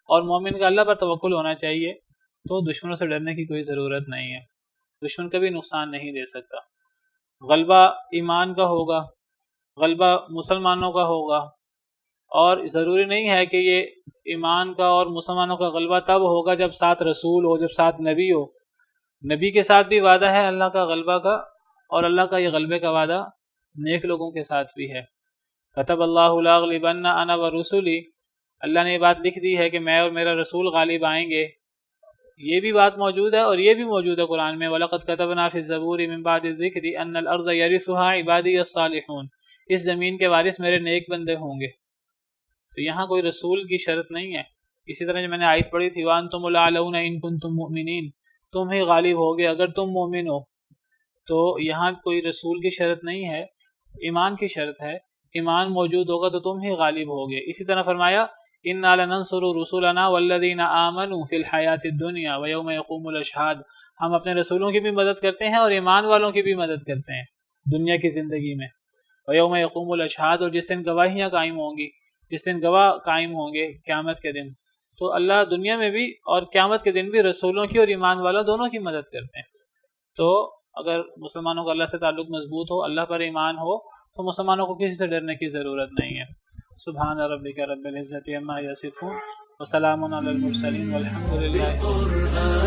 اور مومن کا اللہ پر توکل ہونا چاہیے، تو دشمنوں سے ڈرنے کی کوئی ضرورت نہیں ہے۔ دشمن کبھی نقصان نہیں دے سکتا۔ غلبہ ایمان کا ہوگا، غلبہ مسلمانوں کا ہوگا، اور ضروری نہیں ہے کہ یہ ایمان کا اور مسلمانوں کا غلبہ تب ہوگا جب ساتھ رسول ہو، جب ساتھ نبی ہو۔ نبی کے ساتھ بھی وعدہ ہے اللہ کا غلبہ کا، اور اللہ کا یہ غلبے کا وعدہ نیک لوگوں کے ساتھ بھی ہے۔ کتب اللہ لاغلبن انا ورسلی، اللہ نے یہ بات لکھ دی ہے کہ میں اور میرا رسول غالب آئیں گے۔ یہ بھی بات موجود ہے، اور یہ بھی موجود ہے قرآن میں، وَلَقَدْ كَتَبْنَا فِي الزَّبُورِ مِن بَعْدِ الذِّكْرِ أَنَّ الْأَرْضَ يَرِثُهَا عِبَادِيَ الصَّالِحُونَ، اس زمین کے وارث میرے نیک بندے ہوں گے۔ تو یہاں کوئی رسول کی شرط نہیں ہے۔ اسی طرح جو میں نے آیت پڑھی تھی وَأَنْتُمُ الْأَعْلَوْنَ إِن كُنتُم مُؤْمِنِينَ، تم ہی غالب ہوگے اگر تم مومن ہو۔ تو یہاں کوئی رسول کی شرط نہیں ہے، ایمان کی شرط ہے۔ ایمان موجود ہوگا تو تم ہی غالب ہوگے۔ اسی طرح فرمایا اِنَّا لَنَنصُرُ رُسُلَنَا وَالَّذِينَ آمَنُوا فِي الْحَيَاةِ الدُّنْيَا وَيَوْمَ يَقُومُ الْأَشْهَادُ، ہم اپنے رسولوں کی بھی مدد کرتے ہیں اور ایمان والوں کی بھی مدد کرتے ہیں دنیا کی زندگی میں۔ وَيَوْمَ يَقُومُ الْأَشْهَادُ، اور جس دن گواہیاں قائم ہوں گی، جس دن گواہ قائم ہوں گے قیامت کے دن، تو اللہ دنیا میں بھی اور قیامت کے دن بھی رسولوں کی اور ایمان والوں دونوں کی مدد کرتے ہیں۔ تو اگر مسلمانوں کا اللہ سے تعلق مضبوط ہو، اللہ پر ایمان ہو، تو مسلمانوں کو کسی سے ڈرنے کی ضرورت نہیں ہے۔ سبحان ربک رب العزت عما یصفون وسلام علی المرسلین والحمد للہ۔